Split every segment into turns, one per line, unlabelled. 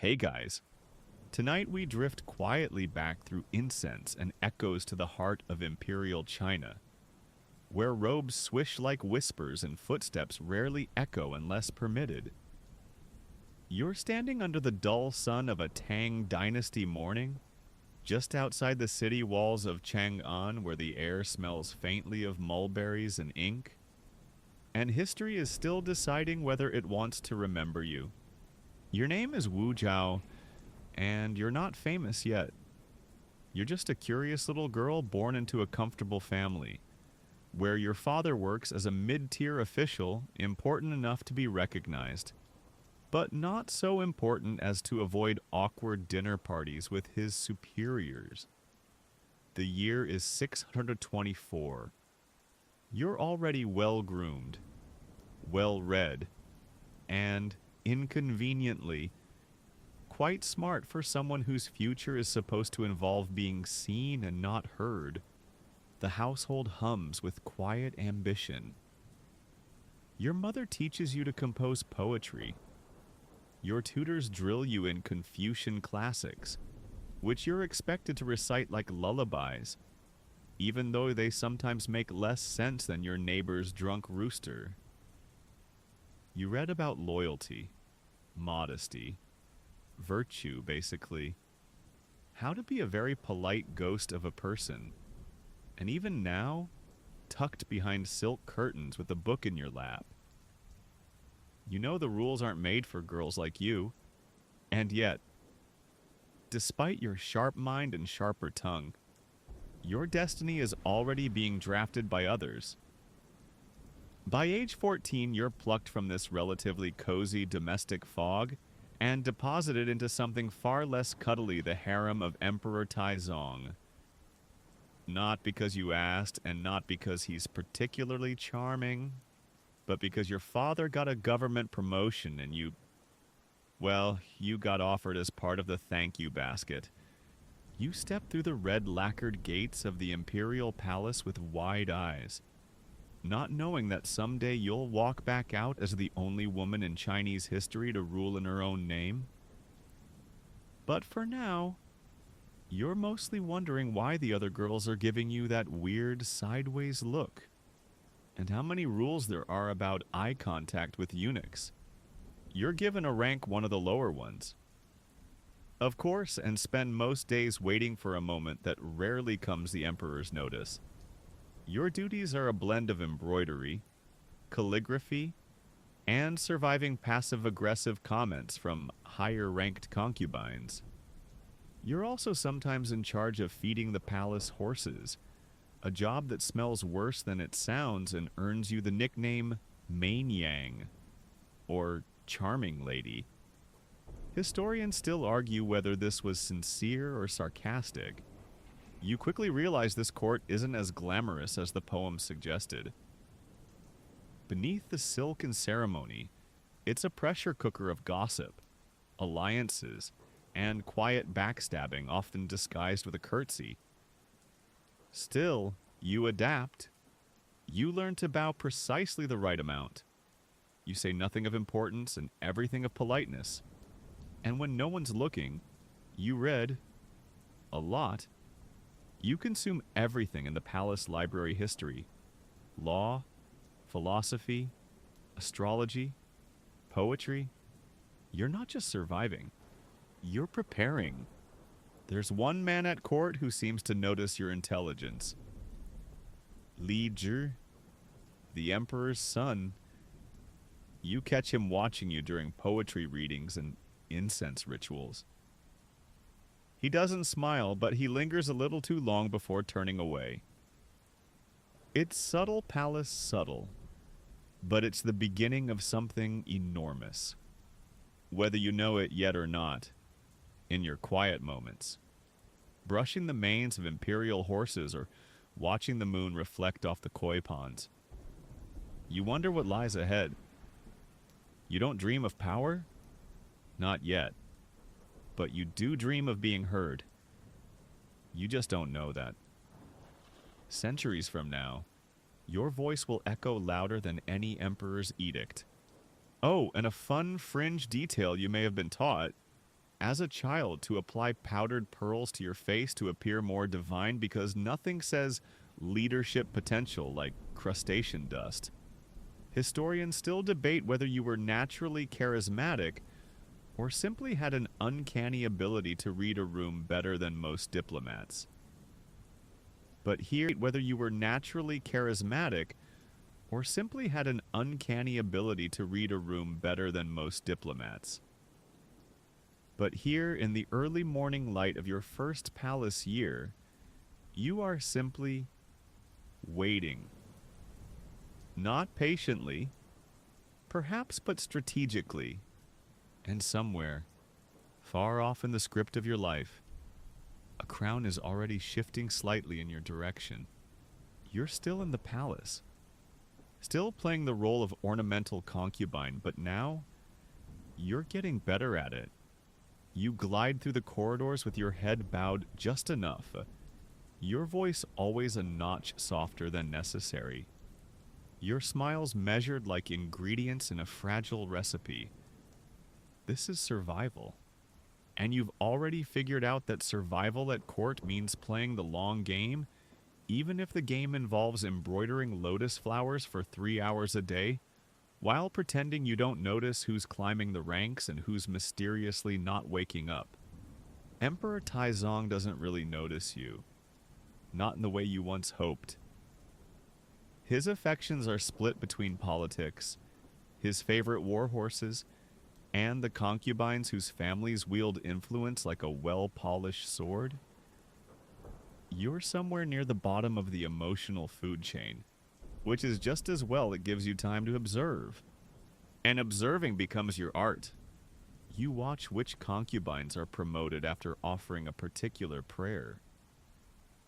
Hey guys, tonight we drift quietly back through incense and echoes to the heart of imperial China, where robes swish like whispers and footsteps rarely echo unless permitted. You're standing under the dull sun of a Tang Dynasty morning, just outside the city walls of Chang'an where the air smells faintly of mulberries and ink, and history is still deciding whether it wants to remember you. Your name is Wu Zhao, and you're not famous yet. You're just a curious little girl born into a comfortable family, where your father works as a mid-tier official important enough to be recognized, but not so important as to avoid awkward dinner parties with his superiors. The year is 624. You're already well-groomed, well-read, and, inconveniently, quite smart for someone whose future is supposed to involve being seen and not heard. The household hums with quiet ambition. Your mother teaches you to compose poetry. Your tutors drill you in Confucian classics, which you're expected to recite like lullabies, even though they sometimes make less sense than your neighbor's drunk rooster. You read about loyalty, modesty, virtue, basically. How to be a very polite ghost of a person. And even now, tucked behind silk curtains with a book in your lap. You know the rules aren't made for girls like you. And yet, despite your sharp mind and sharper tongue, your destiny is already being drafted by others. By age 14, you're plucked from this relatively cozy domestic fog and deposited into something far less cuddly, the harem of Emperor Taizong. Not because you asked, and not because he's particularly charming, but because your father got a government promotion and you got offered as part of the thank you basket. You step through the red lacquered gates of the imperial palace with wide eyes, not knowing that someday you'll walk back out as the only woman in Chinese history to rule in her own name. But for now, you're mostly wondering why the other girls are giving you that weird sideways look, and how many rules there are about eye contact with eunuchs. You're given a rank one of the lower ones, of course, and spend most days waiting for a moment that rarely comes the Emperor's notice. Your duties are a blend of embroidery, calligraphy, and surviving passive-aggressive comments from higher-ranked concubines. You're also sometimes in charge of feeding the palace horses, a job that smells worse than it sounds and earns you the nickname Mainyang, or Charming Lady. Historians still argue whether this was sincere or sarcastic. You quickly realize this court isn't as glamorous as the poem suggested. Beneath the silken ceremony, it's a pressure cooker of gossip, alliances, and quiet backstabbing, often disguised with a curtsy. Still, you adapt. You learn to bow precisely the right amount. You say nothing of importance and everything of politeness. And when no one's looking, you read a lot. You consume everything in the palace library history. Law, philosophy, astrology, poetry. You're not just surviving. You're preparing. There's one man at court who seems to notice your intelligence. Li Zhi, the Emperor's son. You catch him watching you during poetry readings and incense rituals. He doesn't smile, but he lingers a little too long before turning away. It's subtle, palace subtle, but it's the beginning of something enormous. Whether you know it yet or not, in your quiet moments, brushing the manes of imperial horses or watching the moon reflect off the koi ponds, you wonder what lies ahead. You don't dream of power? Not yet. But you do dream of being heard. You just don't know that. Centuries from now, your voice will echo louder than any emperor's edict. Oh, and a fun fringe detail you may have been taught. as a child to apply powdered pearls to your face to appear more divine because nothing says leadership potential like crustacean dust. Historians still debate whether you were naturally charismatic or simply had an uncanny ability to read a room better than most diplomats. But here, whether you were naturally charismatic or simply had an uncanny ability to read a room better than most diplomats. But here, in the early morning light of your first palace year, you are simply waiting. Not patiently, perhaps, but strategically, and somewhere, far off in the script of your life, a crown is already shifting slightly in your direction. You're still in the palace, still playing the role of ornamental concubine, but now you're getting better at it. You glide through the corridors with your head bowed just enough, your voice always a notch softer than necessary. Your smiles measured like ingredients in a fragile recipe. This is survival. And you've already figured out that survival at court means playing the long game, even if the game involves embroidering lotus flowers for 3 hours a day, while pretending you don't notice who's climbing the ranks and who's mysteriously not waking up. Emperor Taizong doesn't really notice you. Not in the way you once hoped. His affections are split between politics, his favorite war horses, and the concubines whose families wield influence like a well-polished sword. You're somewhere near the bottom of the emotional food chain, which is just as well it gives you time to observe. And observing becomes your art. You watch which concubines are promoted after offering a particular prayer.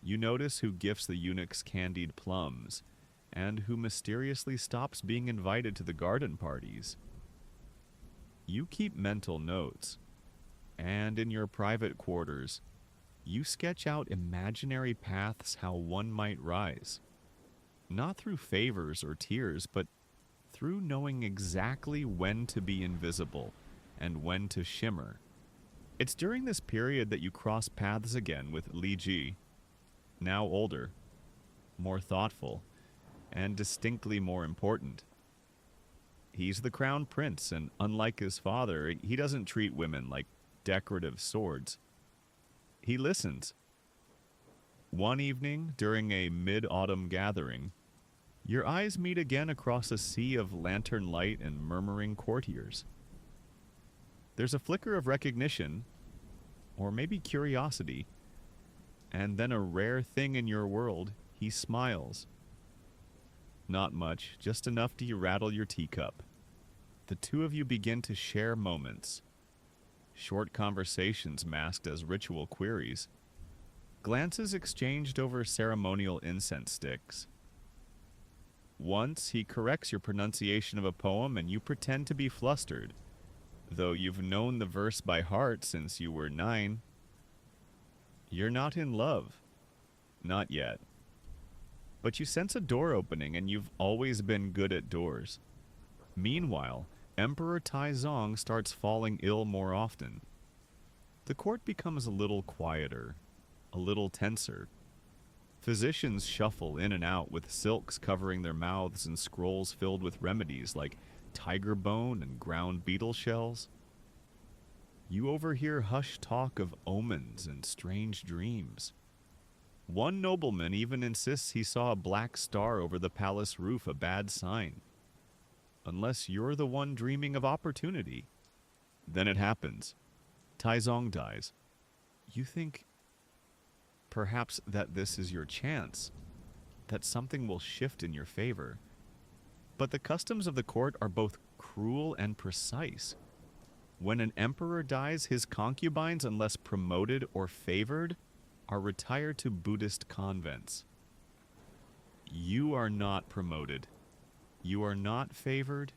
You notice who gifts the eunuchs candied plums, and who mysteriously stops being invited to the garden parties. You keep mental notes, and in your private quarters, you sketch out imaginary paths how one might rise. Not through favors or tears, but through knowing exactly when to be invisible and when to shimmer. It's during this period that you cross paths again with Li Ji, now older, more thoughtful, and distinctly more important. He's the crown prince, and unlike his father, he doesn't treat women like decorative swords. He listens. One evening, during a mid-autumn gathering, your eyes meet again across a sea of lantern light and murmuring courtiers. There's a flicker of recognition, or maybe curiosity, and then a rare thing in your world, he smiles. Not much, just enough to rattle your teacup. The two of you begin to share moments. Short conversations masked as ritual queries. Glances exchanged over ceremonial incense sticks. Once he corrects your pronunciation of a poem and you pretend to be flustered, though you've known the verse by heart since you were 9. You're not in love. Not yet. But you sense a door opening, and you've always been good at doors. Meanwhile, Emperor Taizong starts falling ill more often. The court becomes a little quieter, a little tenser. Physicians shuffle in and out with silks covering their mouths and scrolls filled with remedies like tiger bone and ground beetle shells. You overhear hushed talk of omens and strange dreams. One nobleman even insists he saw a black star over the palace roof, a bad sign. Unless you're the one dreaming of opportunity. Then it happens. Taizong dies. You think perhaps that this is your chance, that something will shift in your favor. But the customs of the court are both cruel and precise. When an emperor dies, his concubines, unless promoted or favored, are retired to Buddhist convents. You are not promoted. You are not favored.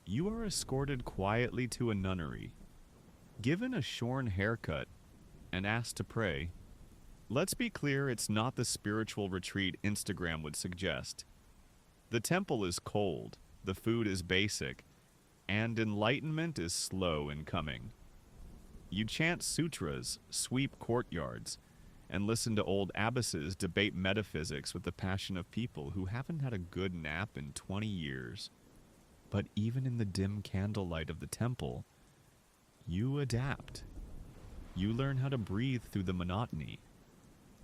You are escorted quietly to a nunnery, given a shorn haircut, and asked to pray. Let's be clear, it's not the spiritual retreat Instagram would suggest. The temple is cold, the food is basic, and enlightenment is slow in coming. You chant sutras, sweep courtyards, and listen to old abbesses debate metaphysics with the passion of people who haven't had a good nap in 20 years. But even in the dim candlelight of the temple, you adapt. You learn how to breathe through the monotony,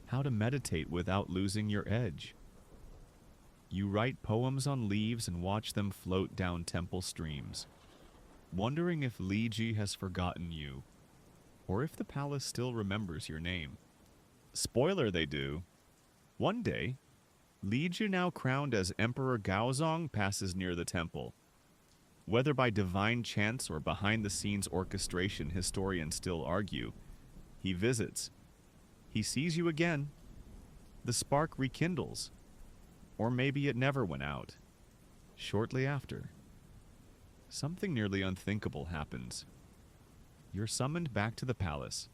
how to meditate without losing your edge. You write poems on leaves and watch them float down temple streams, wondering if Li Ji has forgotten you, or if the palace still remembers your name. Spoiler, they do. One day, Li Ji, now crowned as Emperor Gaozong, passes near the temple. Whether by divine chance or behind-the-scenes orchestration, historians still argue. He visits. He sees you again. The spark rekindles. Or maybe it never went out. Shortly after, something nearly unthinkable happens. You're summoned back to the palace.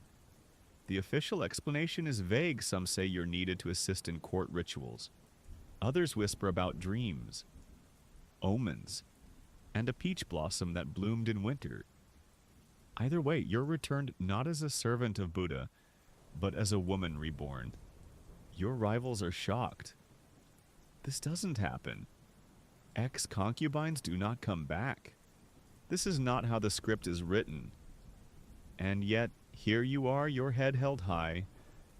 The official explanation is vague. Some say you're needed to assist in court rituals. Others whisper about dreams, omens, and a peach blossom that bloomed in winter. Either way, you're returned not as a servant of Buddha, but as a woman reborn. Your rivals are shocked. This doesn't happen. Ex-concubines do not come back. This is not how the script is written. And yet, here you are, your head held high,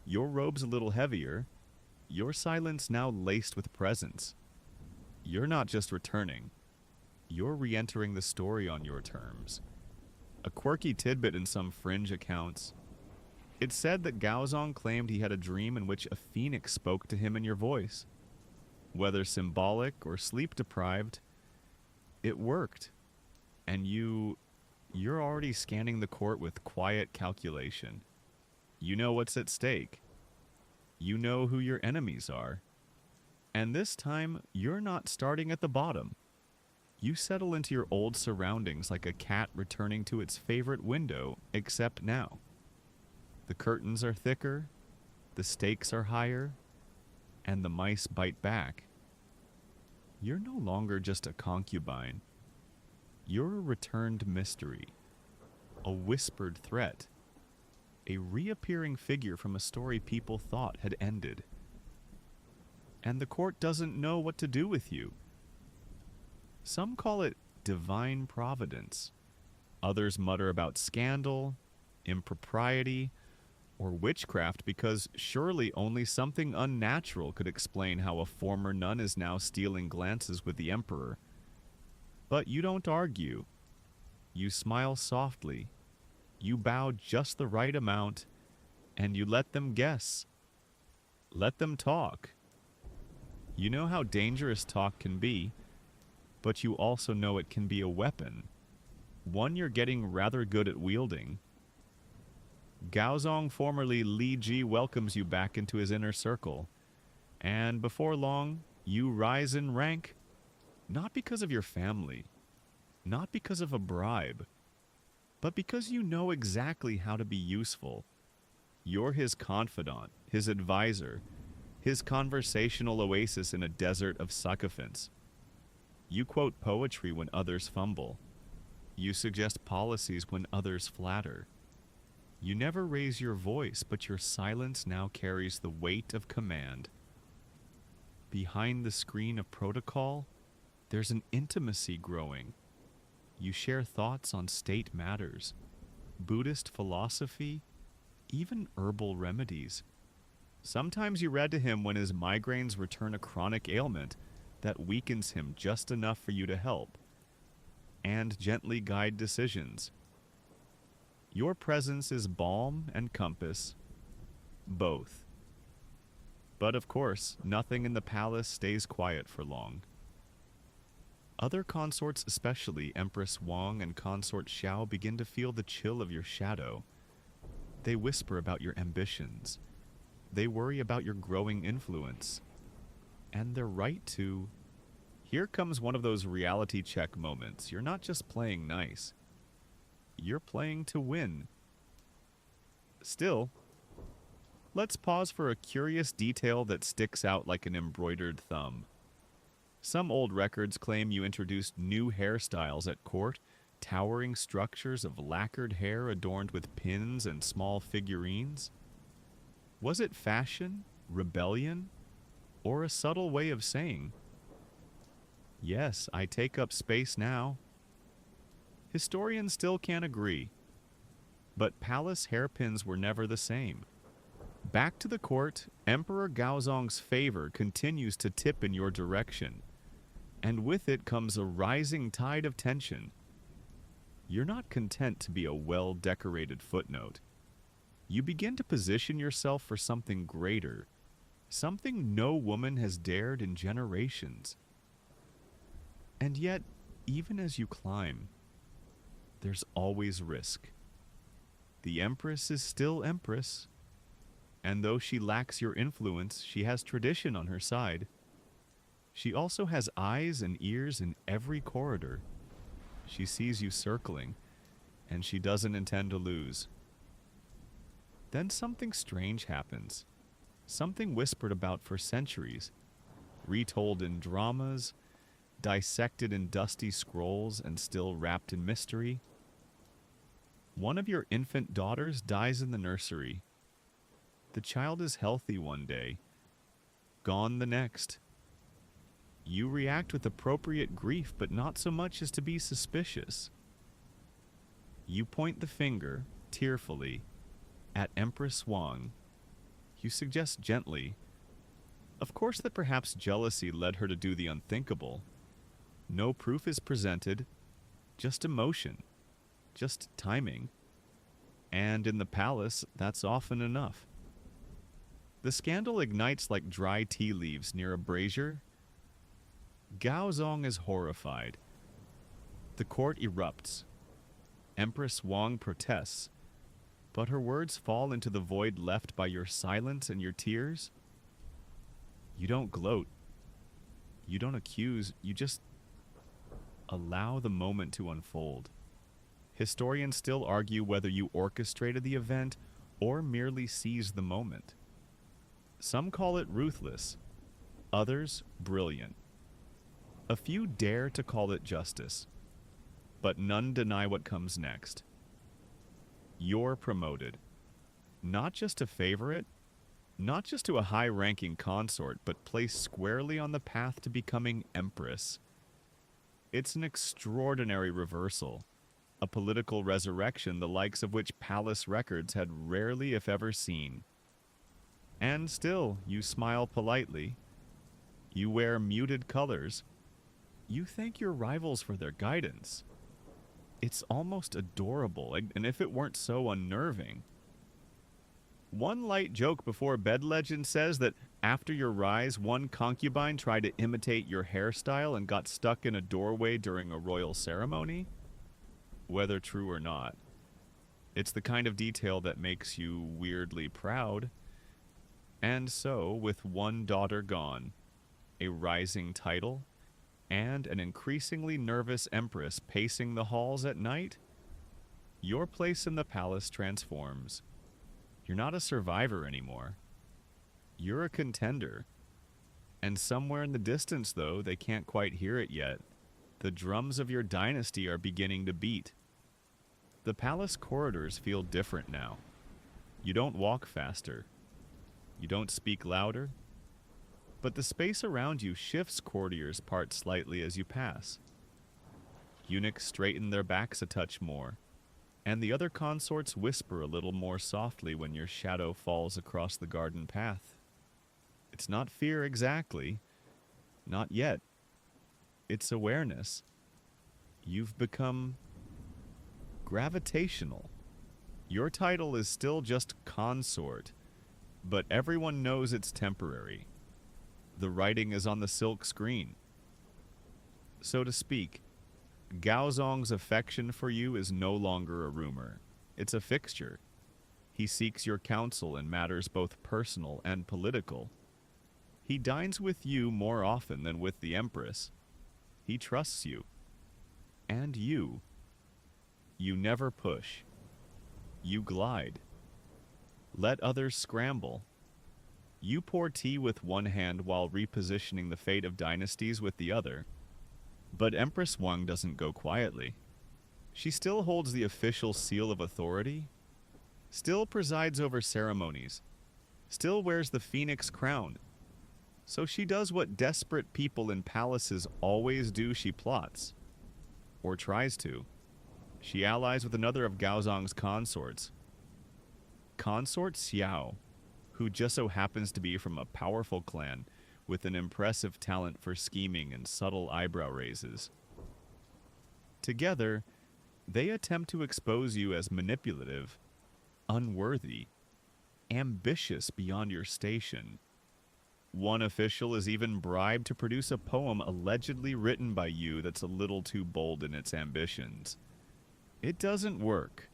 your robes a little heavier, your silence now laced with presence. You're not just returning. You're re-entering the story on your terms. A quirky tidbit in some fringe accounts. It's said that Gaozong claimed he had a dream in which a phoenix spoke to him in your voice. Whether symbolic or sleep-deprived, it worked. And you're already scanning the court with quiet calculation. You know what's at stake. You know who your enemies are. And this time, you're not starting at the bottom. You settle into your old surroundings like a cat returning to its favorite window, except now. The curtains are thicker, the stakes are higher, and the mice bite back. You're no longer just a concubine. You're a returned mystery, a whispered threat, a reappearing figure from a story people thought had ended. And the court doesn't know what to do with you. Some call it divine providence. Others mutter about scandal, impropriety, or witchcraft, because surely only something unnatural could explain how a former nun is now stealing glances with the emperor. But you don't argue. You smile softly. You bow just the right amount, and you let them guess. Let them talk. You know how dangerous talk can be, but you also know it can be a weapon, one you're getting rather good at wielding. Gaozong, formerly Li Ji, welcomes you back into his inner circle, and before long, you rise in rank, not because of your family, not because of a bribe, but because you know exactly how to be useful. You're his confidant, his advisor, his conversational oasis in a desert of sycophants. You quote poetry when others fumble. You suggest policies when others flatter. You never raise your voice, but your silence now carries the weight of command. Behind the screen of protocol, there's an intimacy growing. You share thoughts on state matters, Buddhist philosophy, even herbal remedies. Sometimes you read to him when his migraines return a chronic ailment that weakens him just enough for you to help, and gently guide decisions. Your presence is balm and compass, both. But of course, nothing in the palace stays quiet for long. Other consorts, especially Empress Wang and Consort Xiao, begin to feel the chill of your shadow. They whisper about your ambitions. They worry about your growing influence. And they're right to. Here comes one of those reality check moments. You're not just playing nice. You're playing to win. Still, let's pause for a curious detail that sticks out like an embroidered thumb. Some old records claim you introduced new hairstyles at court Towering structures of lacquered hair adorned with pins and small figurines? Was it fashion, rebellion, or a subtle way of saying, "Yes, I take up space now"? Historians still can't agree, but palace hairpins were never the same. Back to the court, Emperor Gaozong's favor continues to tip in your direction, and with it comes a rising tide of tension. You're not content to be a well-decorated footnote. You begin to position yourself for something greater, something no woman has dared in generations. And yet, even as you climb, there's always risk. The Empress is still Empress, and though she lacks your influence, she has tradition on her side. She also has eyes and ears in every corridor. She sees you circling, and she doesn't intend to lose. Then something strange happens. Something whispered about for centuries, retold in dramas, dissected in dusty scrolls, and still wrapped in mystery. One of your infant daughters dies in the nursery. The child is healthy one day, gone the next. You react with appropriate grief, but not so much as to be suspicious. You point the finger, tearfully, at Empress Wang. You suggest gently, of course, that perhaps jealousy led her to do the unthinkable. No proof is presented, just emotion, just timing. And in the palace, that's often enough. The scandal ignites like dry tea leaves near a brazier. Gaozong is horrified. The court erupts. Empress Wang protests, but her words fall into the void left by your silence and your tears. You don't gloat. You don't accuse. You just allow the moment to unfold. Historians still argue whether you orchestrated the event or merely seized the moment. Some call it ruthless, others brilliant. A few dare to call it justice, but none deny what comes next. You're promoted, not just a favorite, not just to a high-ranking consort, but placed squarely on the path to becoming empress. It's an extraordinary reversal, a political resurrection the likes of which palace records had rarely if ever seen. And still, you smile politely. You wear muted colors. You thank your rivals for their guidance. It's almost adorable, and if it weren't so unnerving. One light joke before bed legend says that after your rise, one concubine tried to imitate your hairstyle and got stuck in a doorway during a royal ceremony. Whether true or not, it's the kind of detail that makes you weirdly proud. And so, with one daughter gone, a rising title, and an increasingly nervous empress pacing the halls at night, your place in the palace transforms. You're not a survivor anymore. You're a contender. And somewhere in the distance, though, they can't quite hear it yet, the drums of your dynasty are beginning to beat. The palace corridors feel different now. You don't walk faster. You don't speak louder, but the space around you shifts courtiers' part slightly as you pass. Eunuchs straighten their backs a touch more, and the other consorts whisper a little more softly when your shadow falls across the garden path. It's not fear exactly, not yet. It's awareness. You've become gravitational. Your title is still just consort, but everyone knows it's temporary. The writing is on the silk screen. So to speak, Gaozong's affection for you is no longer a rumor. It's a fixture. He seeks your counsel in matters both personal and political. He dines with you more often than with the Empress. He trusts you. And you. You never push. You glide. Let others scramble. You pour tea with one hand while repositioning the fate of dynasties with the other. But Empress Wang doesn't go quietly. She still holds the official seal of authority, still presides over ceremonies, still wears the phoenix crown. So she does what desperate people in palaces always do: she plots. Or tries to. She allies with another of Gaozong's consorts. Consort Xiao, who just so happens to be from a powerful clan with an impressive talent for scheming and subtle eyebrow raises. Together, they attempt to expose you as manipulative, unworthy, ambitious beyond your station. One official is even bribed to produce a poem allegedly written by you that's a little too bold in its ambitions. It doesn't work.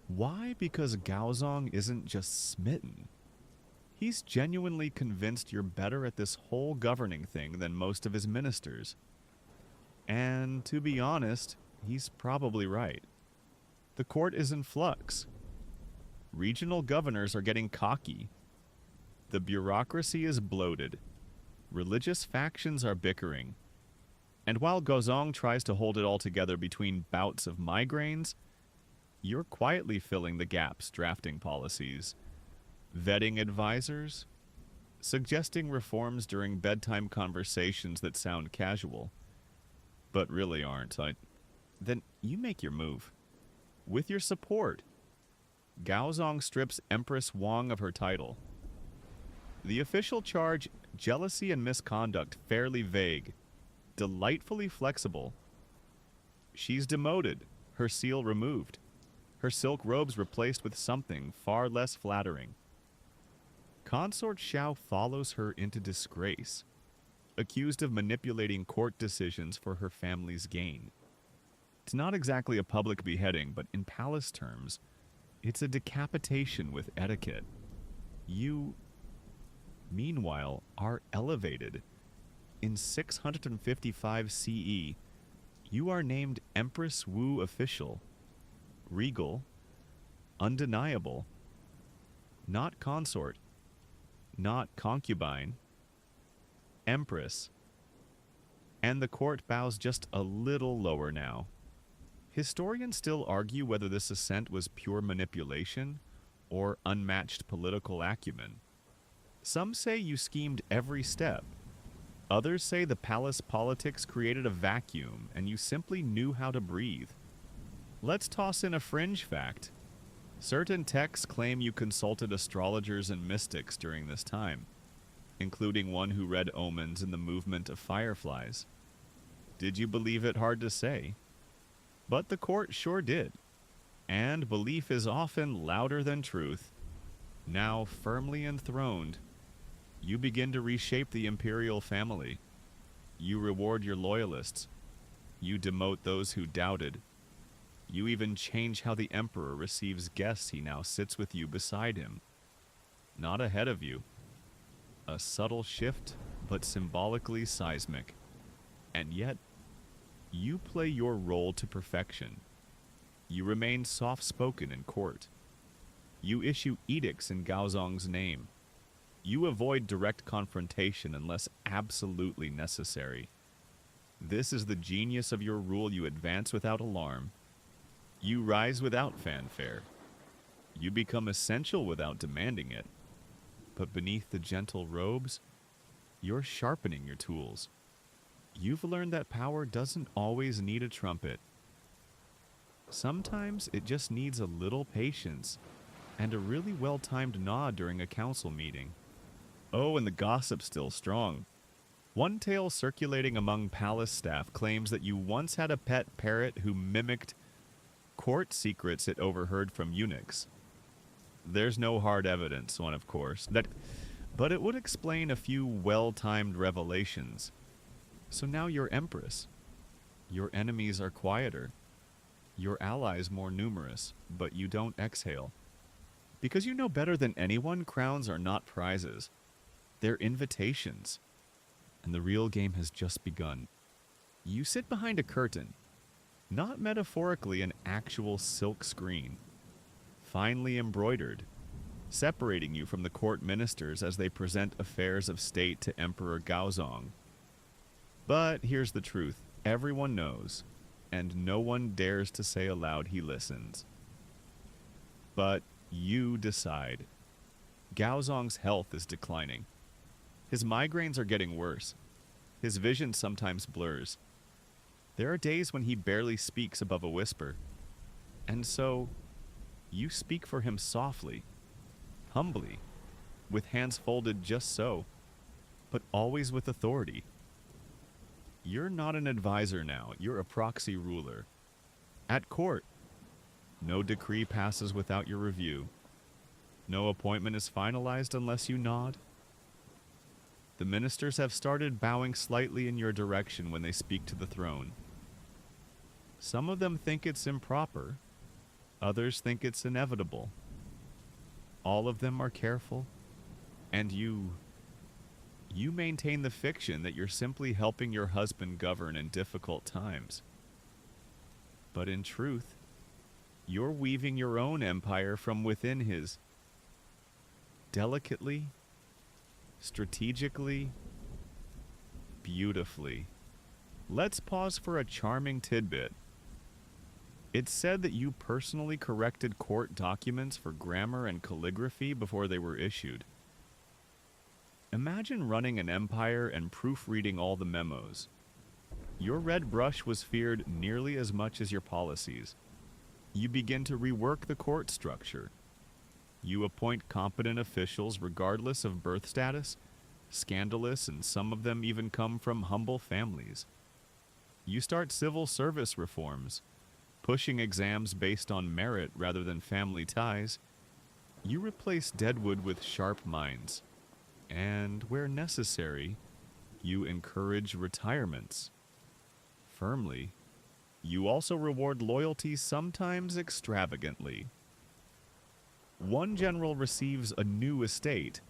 Why? Because Gaozong isn't just smitten. He's genuinely convinced you're better at this whole governing thing than most of his ministers. And to be honest, he's probably right. The court is in flux. Regional governors are getting cocky. The bureaucracy is bloated. Religious factions are bickering. And while Gaozong tries to hold it all together between bouts of migraines, you're quietly filling the gaps, drafting policies, vetting advisors, suggesting reforms during bedtime conversations that sound casual, but really aren't. Then you make your move. With your support, Gaozong strips Empress Wang of her title. The official charge: jealousy and misconduct, fairly vague, delightfully flexible. She's demoted, her seal removed, her silk robes replaced with something far less flattering. Consort Xiao follows her into disgrace, accused of manipulating court decisions for her family's gain. It's not exactly a public beheading, but in palace terms, it's a decapitation with etiquette. You, meanwhile, are elevated. In 655 CE, you are named Empress Wu Official, regal, undeniable, not consort, not concubine, Empress. And the court bows just a little lower now. Historians still argue whether this ascent was pure manipulation or unmatched political acumen. Some say you schemed every step. Others say the palace politics created a vacuum and you simply knew how to breathe. Let's toss in a fringe fact. Certain texts claim you consulted astrologers and mystics during this time, including one who read omens in the movement of fireflies. Did you believe it? Hard to say. But the court sure did. And belief is often louder than truth. Now firmly enthroned, you begin to reshape the imperial family. You reward your loyalists. You demote those who doubted. You even change how the emperor receives guests. He now sits with you beside him, not ahead of you. A subtle shift, but symbolically seismic. And yet, you play your role to perfection. You remain soft-spoken in court. You issue edicts in Gaozong's name. You avoid direct confrontation unless absolutely necessary. This is the genius of your rule. You advance without alarm. You rise without fanfare. You become essential without demanding it. But beneath the gentle robes, you're sharpening your tools. You've learned that power doesn't always need a trumpet. Sometimes it just needs a little patience and a really well-timed nod during a council meeting. Oh, and the gossip's still strong. One tale circulating among palace staff claims that you once had a pet parrot who mimicked court secrets it overheard from eunuchs. There's no hard evidence, of course, but it would explain a few well-timed revelations. So now you're Empress. Your enemies are quieter. Your allies more numerous, but you don't exhale. Because you know better than anyone, crowns are not prizes. They're invitations. And the real game has just begun. You sit behind a curtain, not metaphorically an actual silk screen, finely embroidered, separating you from the court ministers as they present affairs of state to Emperor Gaozong. But here's the truth. Everyone knows. and no one dares to say aloud he listens. But you decide. Gaozong's health is declining. His migraines are getting worse. His vision sometimes blurs. There are days when he barely speaks above a whisper. And so, you speak for him softly, humbly, with hands folded just so, but always with authority. You're not an advisor now, you're a proxy ruler. At court, no decree passes without your review. No appointment is finalized unless you nod. The ministers have started bowing slightly in your direction when they speak to the throne. Some of them think it's improper, others think it's inevitable. All of them are careful, and you maintain the fiction that you're simply helping your husband govern in difficult times. But in truth, you're weaving your own empire from within his. Delicately, strategically, beautifully. Let's pause for a charming tidbit. It's said that you personally corrected court documents for grammar and calligraphy before they were issued. Imagine running an empire and proofreading all the memos. Your red brush was feared nearly as much as your policies. You begin to rework the court structure. You appoint competent officials regardless of birth status, scandalous, and some of them even come from humble families. You start civil service reforms, pushing exams based on merit rather than family ties. You replace deadwood with sharp minds. And where necessary, you encourage retirements. Firmly, you also reward loyalty, sometimes extravagantly. One general receives a new estate.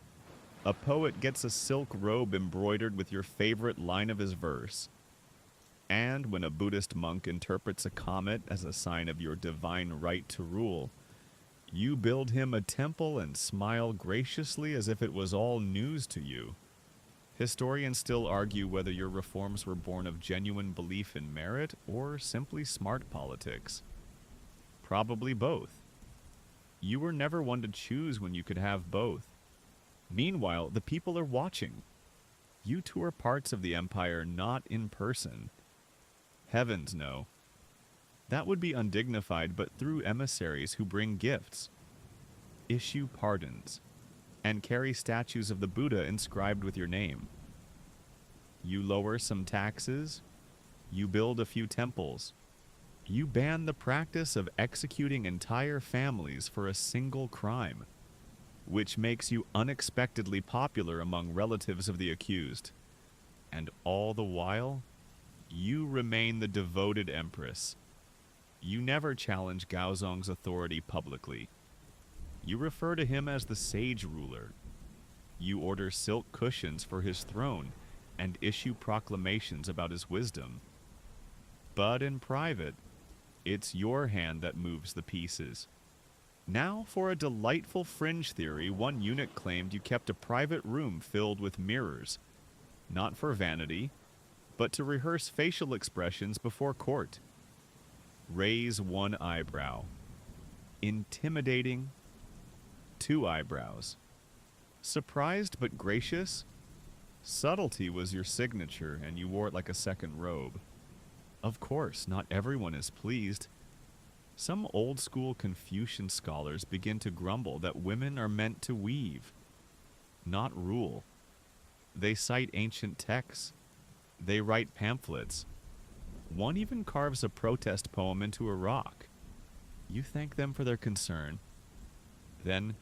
A poet gets a silk robe embroidered with your favorite line of his verse. And when a Buddhist monk interprets a comet as a sign of your divine right to rule, you build him a temple and smile graciously as if it was all news to you. Historians still argue whether your reforms were born of genuine belief in merit or simply smart politics. Probably both. You were never one to choose when you could have both. Meanwhile, the people are watching. You tour parts of the empire not in person. Heavens no. That would be undignified, but through emissaries who bring gifts, issue pardons, and carry statues of the Buddha inscribed with your name. You lower some taxes, you build a few temples, you ban the practice of executing entire families for a single crime, which makes you unexpectedly popular among relatives of the accused. And all the while, you remain the devoted empress. You never challenge Gaozong's authority publicly. You refer to him as the sage ruler. You order silk cushions for his throne and issue proclamations about his wisdom. But in private, it's your hand that moves the pieces. Now, for a delightful fringe theory, one eunuch claimed you kept a private room filled with mirrors, not for vanity, but to rehearse facial expressions before court. Raise one eyebrow. Intimidating, two eyebrows. Surprised but gracious? Subtlety was your signature, and you wore it like a second robe. Of course, not everyone is pleased. Some old-school Confucian scholars begin to grumble that women are meant to weave, not rule. They cite ancient texts. They write pamphlets. One even carves a protest poem into a rock. You thank them for their concern. Then,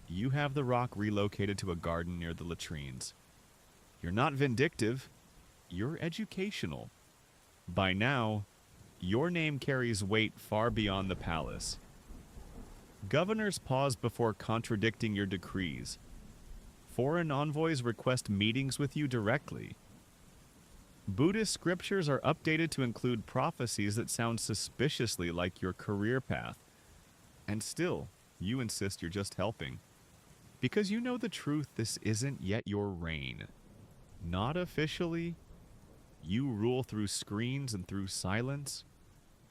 you have the rock relocated to a garden near the latrines. You're not vindictive. You're educational. By now, your name carries weight far beyond the palace. Governors pause before contradicting your decrees. Foreign envoys request meetings with you directly. Buddhist scriptures are updated to include prophecies that sound suspiciously like your career path. And still, you insist you're just helping. Because you know the truth, this isn't yet your reign. Not officially. You rule through screens and through silence.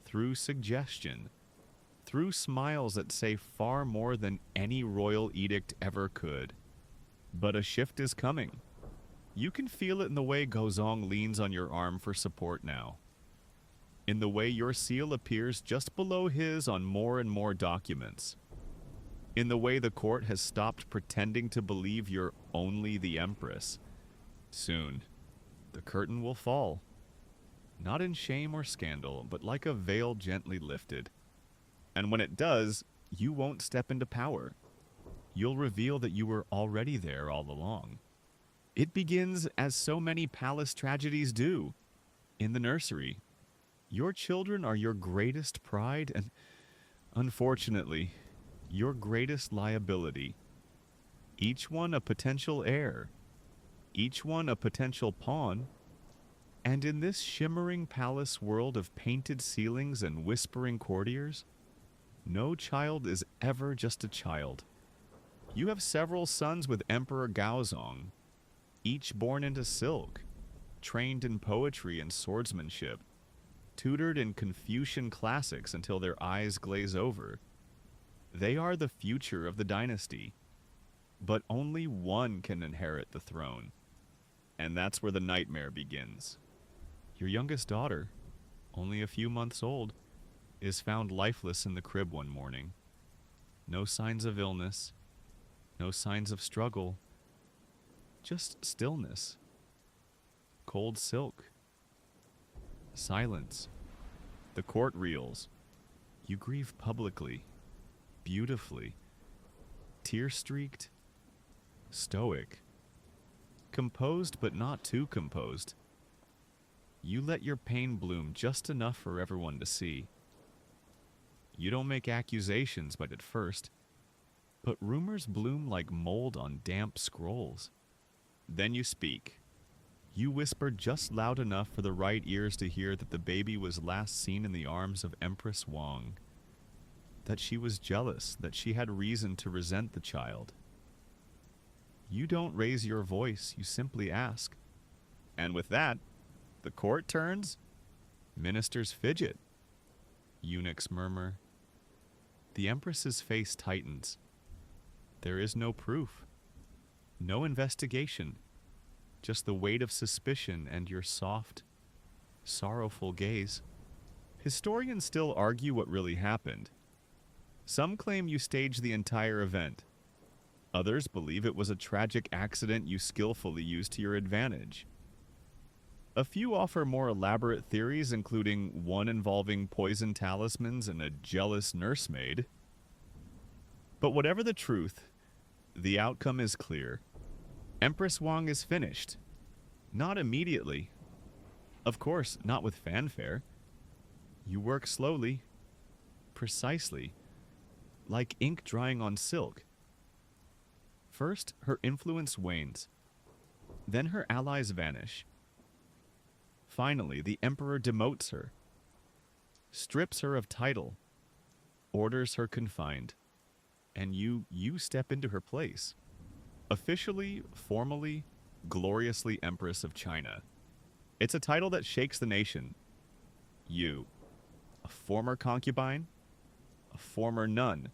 through suggestion, through smiles that say far more than any royal edict ever could. But a shift is coming. You can feel it in the way Gaozong leans on your arm for support now. In the way your seal appears just below his on more and more documents. In the way the court has stopped pretending to believe you're only the Empress. Soon, the curtain will fall. Not in shame or scandal, but like a veil gently lifted. And when it does, you won't step into power. You'll reveal that you were already there all along. It begins as so many palace tragedies do, in the nursery. Your children are your greatest pride and, unfortunately, your greatest liability. Each one a potential heir. Each one a potential pawn. And in this shimmering palace world of painted ceilings and whispering courtiers, no child is ever just a child. You have several sons with Emperor Gaozong, each born into silk, trained in poetry and swordsmanship, tutored in Confucian classics until their eyes glaze over. They are the future of the dynasty, but only one can inherit the throne. And that's where the nightmare begins. Your youngest daughter, only a few months old, is found lifeless in the crib one morning. No signs of illness, no signs of struggle, just stillness. Cold silk. Silence. The court reels. You grieve publicly, beautifully, tear-streaked, stoic, composed but not too composed. You let your pain bloom just enough for everyone to see. You don't make accusations but at first, but rumors bloom like mold on damp scrolls. Then you speak. You whisper just loud enough for the right ears to hear that the baby was last seen in the arms of Empress Wang. That she was jealous, that she had reason to resent the child. You don't raise your voice, you simply ask. And with that, the court turns, ministers fidget, eunuchs murmur. The Empress's face tightens. There is no proof, no investigation, just the weight of suspicion and your soft, sorrowful gaze. Historians still argue what really happened. Some claim you staged the entire event. Others believe it was a tragic accident you skillfully used to your advantage. A few offer more elaborate theories, including one involving poison talismans and a jealous nursemaid. But whatever the truth, the outcome is clear. Empress Wang is finished. Not immediately. Of course, not with fanfare. You work slowly, precisely, like ink drying on silk. First, her influence wanes. Then her allies vanish. Finally, the emperor demotes her, strips her of title, orders her confined, and you step into her place. Officially, formally, gloriously Empress of China. It's a title that shakes the nation. You, a former concubine, a former nun,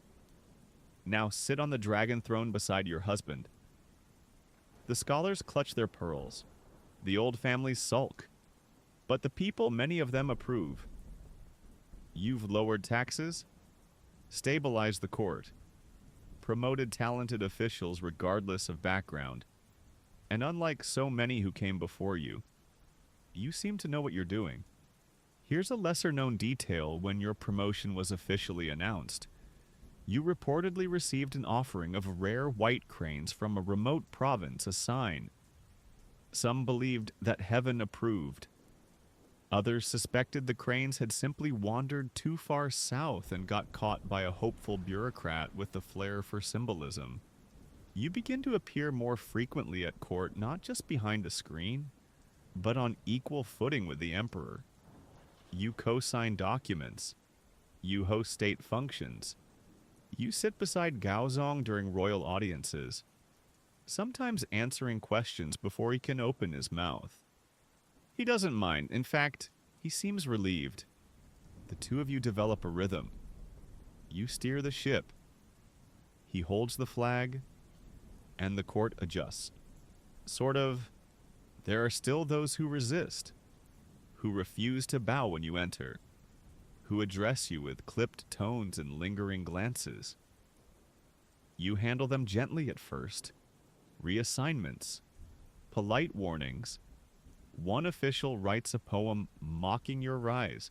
now sit on the dragon throne beside your husband. The scholars clutch their pearls. The old families sulk. But the people, many of them approve. You've lowered taxes, stabilized the court, promoted talented officials regardless of background, and unlike so many who came before you, you seem to know what you're doing. Here's a lesser-known detail when your promotion was officially announced. You reportedly received an offering of rare white cranes from a remote province, a sign. Some believed that heaven approved. Others suspected the cranes had simply wandered too far south and got caught by a hopeful bureaucrat with the flair for symbolism. You begin to appear more frequently at court, not just behind a screen, but on equal footing with the emperor. You co-sign documents. You host state functions. You sit beside Gaozong during royal audiences, sometimes answering questions before he can open his mouth. He doesn't mind. In fact, he seems relieved. The two of you develop a rhythm. You steer the ship. He holds the flag, and the court adjusts. Sort of, there are still those who resist, who refuse to bow when you enter, who address you with clipped tones and lingering glances. You handle them gently at first. Reassignments, polite warnings. One official writes a poem mocking your rise.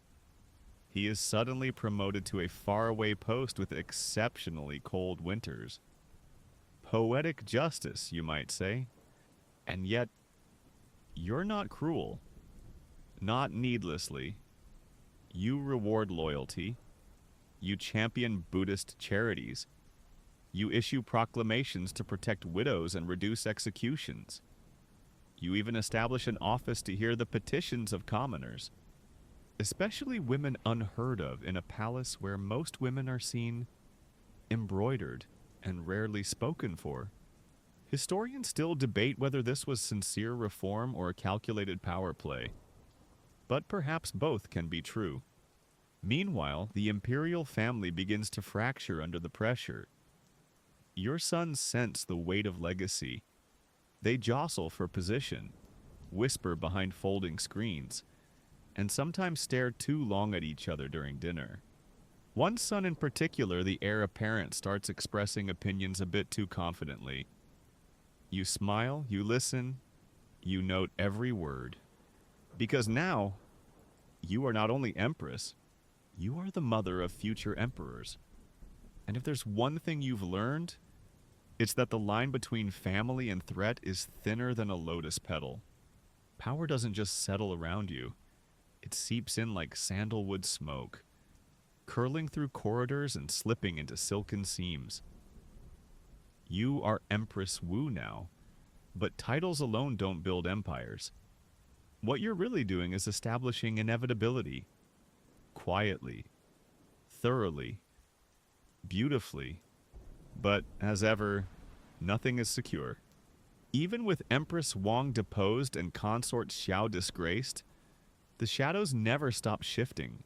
He is suddenly promoted to a faraway post with exceptionally cold winters. Poetic justice, you might say. And yet, you're not cruel. Not needlessly. You reward loyalty. You champion Buddhist charities. You issue proclamations to protect widows and reduce executions. You even establish an office to hear the petitions of commoners, especially women unheard of in a palace where most women are seen embroidered and rarely spoken for. Historians still debate whether this was sincere reform or a calculated power play, but perhaps both can be true. Meanwhile, the imperial family begins to fracture under the pressure. Your sons sense the weight of legacy. They jostle for position, whisper behind folding screens, and sometimes stare too long at each other during dinner. One son in particular, the heir apparent, starts expressing opinions a bit too confidently. You smile, you listen, you note every word. Because now, you are not only empress, you are the mother of future emperors. And if there's one thing you've learned, it's that the line between family and threat is thinner than a lotus petal. Power doesn't just settle around you. It seeps in like sandalwood smoke, curling through corridors and slipping into silken seams. You are Empress Wu now, but titles alone don't build empires. What you're really doing is establishing inevitability, quietly, thoroughly, beautifully, but as ever, nothing is secure. Even with Empress Wang deposed and consort Xiao disgraced, the shadows never stop shifting.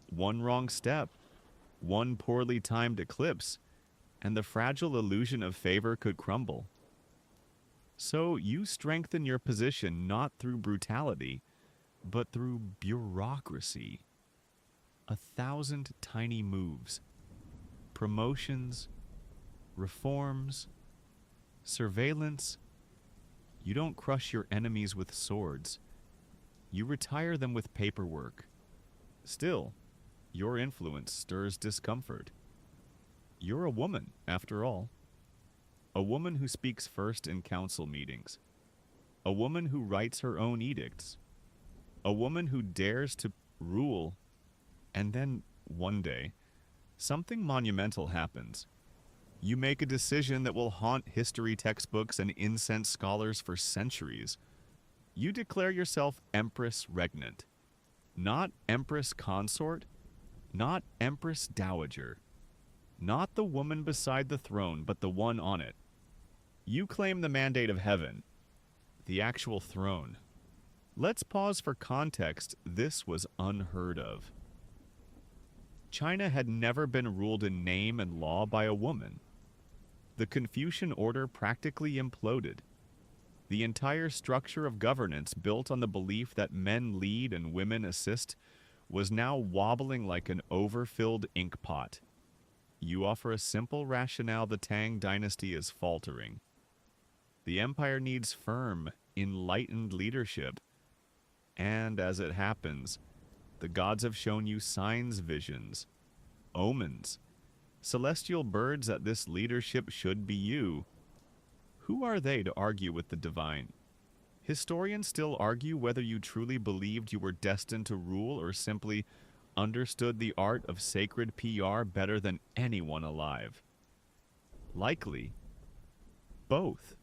One wrong step, one poorly timed eclipse, and the fragile illusion of favor could crumble. So you strengthen your position not through brutality, but through bureaucracy. 1,000 tiny moves, promotions, reforms, surveillance. You don't crush your enemies with swords. You retire them with paperwork. Still, your influence stirs discomfort. You're a woman, after all. A woman who speaks first in council meetings. A woman who writes her own edicts. A woman who dares to rule. And then, one day, something monumental happens. You make a decision that will haunt history textbooks and incense scholars for centuries. You declare yourself Empress Regnant. Not Empress Consort, not Empress Dowager. Not the woman beside the throne, but the one on it. You claim the mandate of heaven, the actual throne. Let's pause for context. This was unheard of. China had never been ruled in name and law by a woman. The Confucian order practically imploded. The entire structure of governance, built on the belief that men lead and women assist, was now wobbling like an overfilled ink pot. You offer a simple rationale: the Tang Dynasty is faltering. The empire needs firm, enlightened leadership. And as it happens, the gods have shown you signs, visions, omens, celestial birds that this leadership should be you. Who are they to argue with the divine? Historians still argue whether you truly believed you were destined to rule or simply understood the art of sacred PR better than anyone alive. Likely, both.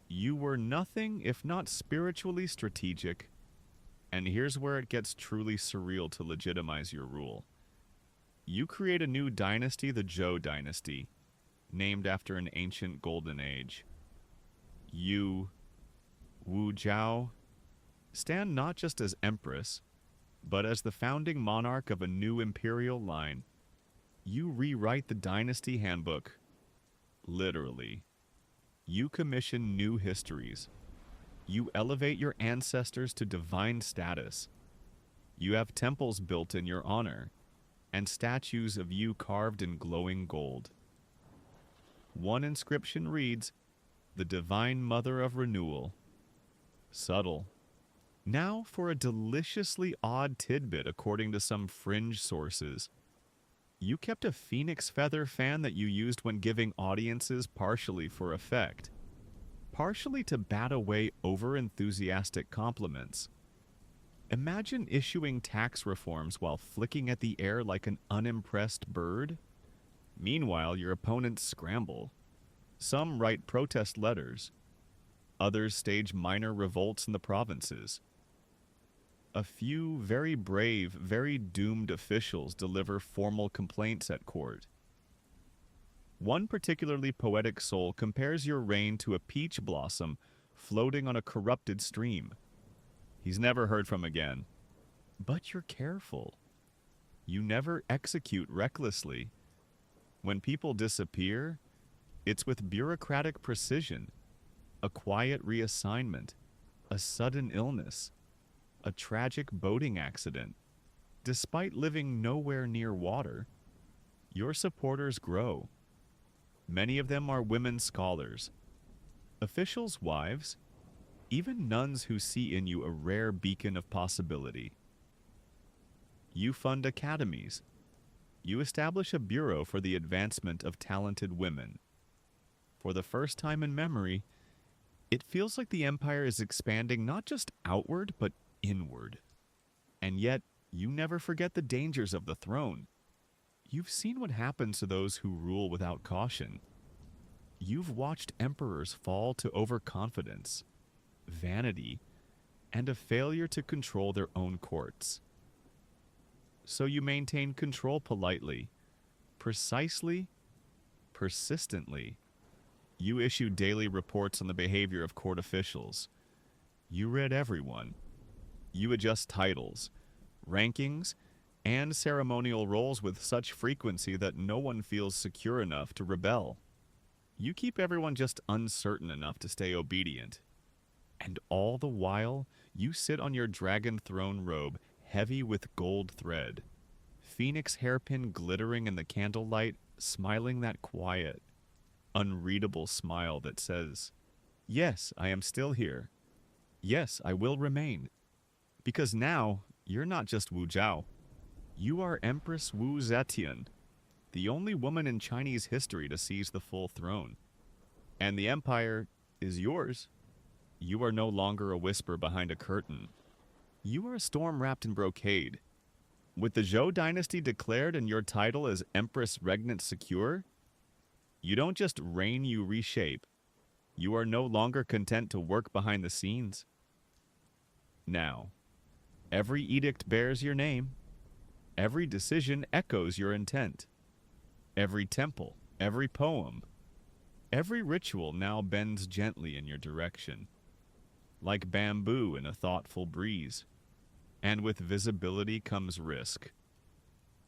You were nothing if not spiritually strategic, and here's where it gets truly surreal to legitimize your rule. You create a new dynasty, the Zhou Dynasty, named after an ancient golden age. You, Wu Zhao, stand not just as empress, But as the founding monarch of a new imperial line, you rewrite the dynasty handbook. Literally. You commission new histories. You elevate your ancestors to divine status. You have temples built in your honor, and statues of you carved in glowing gold. One inscription reads, "The Divine Mother of Renewal." Subtle. Now for a deliciously odd tidbit according to some fringe sources. You kept a phoenix feather fan that you used when giving audiences partially for effect, partially to bat away over-enthusiastic compliments. Imagine issuing tax reforms while flicking at the air like an unimpressed bird. Meanwhile, your opponents scramble. Some write protest letters. Others stage minor revolts in the provinces. A few very brave, very doomed officials deliver formal complaints at court. One particularly poetic soul compares your reign to a peach blossom floating on a corrupted stream. He's never heard from again. But you're careful. You never execute recklessly. When people disappear, it's with bureaucratic precision, a quiet reassignment, a sudden illness, a tragic boating accident. Despite living nowhere near water, your supporters grow. Many of them are women scholars, officials' wives, even nuns who see in you a rare beacon of possibility. You fund academies. You establish a bureau for the advancement of talented women. For the first time in memory, it feels like the empire is expanding not just outward, but inward. And yet, you never forget the dangers of the throne. You've seen what happens to those who rule without caution. You've watched emperors fall to overconfidence, vanity, and a failure to control their own courts. So you maintain control politely, precisely, persistently. You issue daily reports on the behavior of court officials. You read everyone. You adjust titles, rankings, and ceremonial roles with such frequency that no one feels secure enough to rebel. You keep everyone just uncertain enough to stay obedient. And all the while, you sit on your dragon throne robe, heavy with gold thread, phoenix hairpin glittering in the candlelight, smiling that quiet, unreadable smile that says, "Yes, I am still here. Yes, I will remain. Because now, you're not just Wu Zhao. You are Empress Wu Zetian, the only woman in Chinese history to seize the full throne. And the empire is yours. You are no longer a whisper behind a curtain. You are a storm wrapped in brocade. With the Zhou Dynasty declared and your title as Empress Regnant secure, you don't just reign, you reshape. You are no longer content to work behind the scenes. Now, every edict bears your name. Every decision echoes your intent. Every temple, every poem, every ritual now bends gently in your direction, like bamboo in a thoughtful breeze. And with visibility comes risk.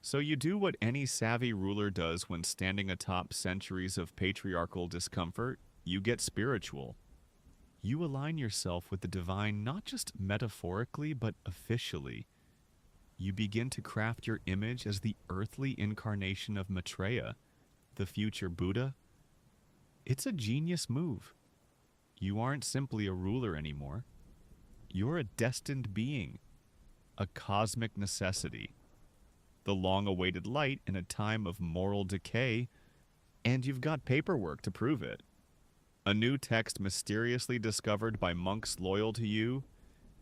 So you do what any savvy ruler does when standing atop centuries of patriarchal discomfort. You get spiritual. You align yourself with the divine not just metaphorically, but officially. You begin to craft your image as the earthly incarnation of Maitreya, the future Buddha. It's a genius move. You aren't simply a ruler anymore. You're a destined being, a cosmic necessity, the long-awaited light in a time of moral decay, and you've got paperwork to prove it. A new text mysteriously discovered by monks loyal to you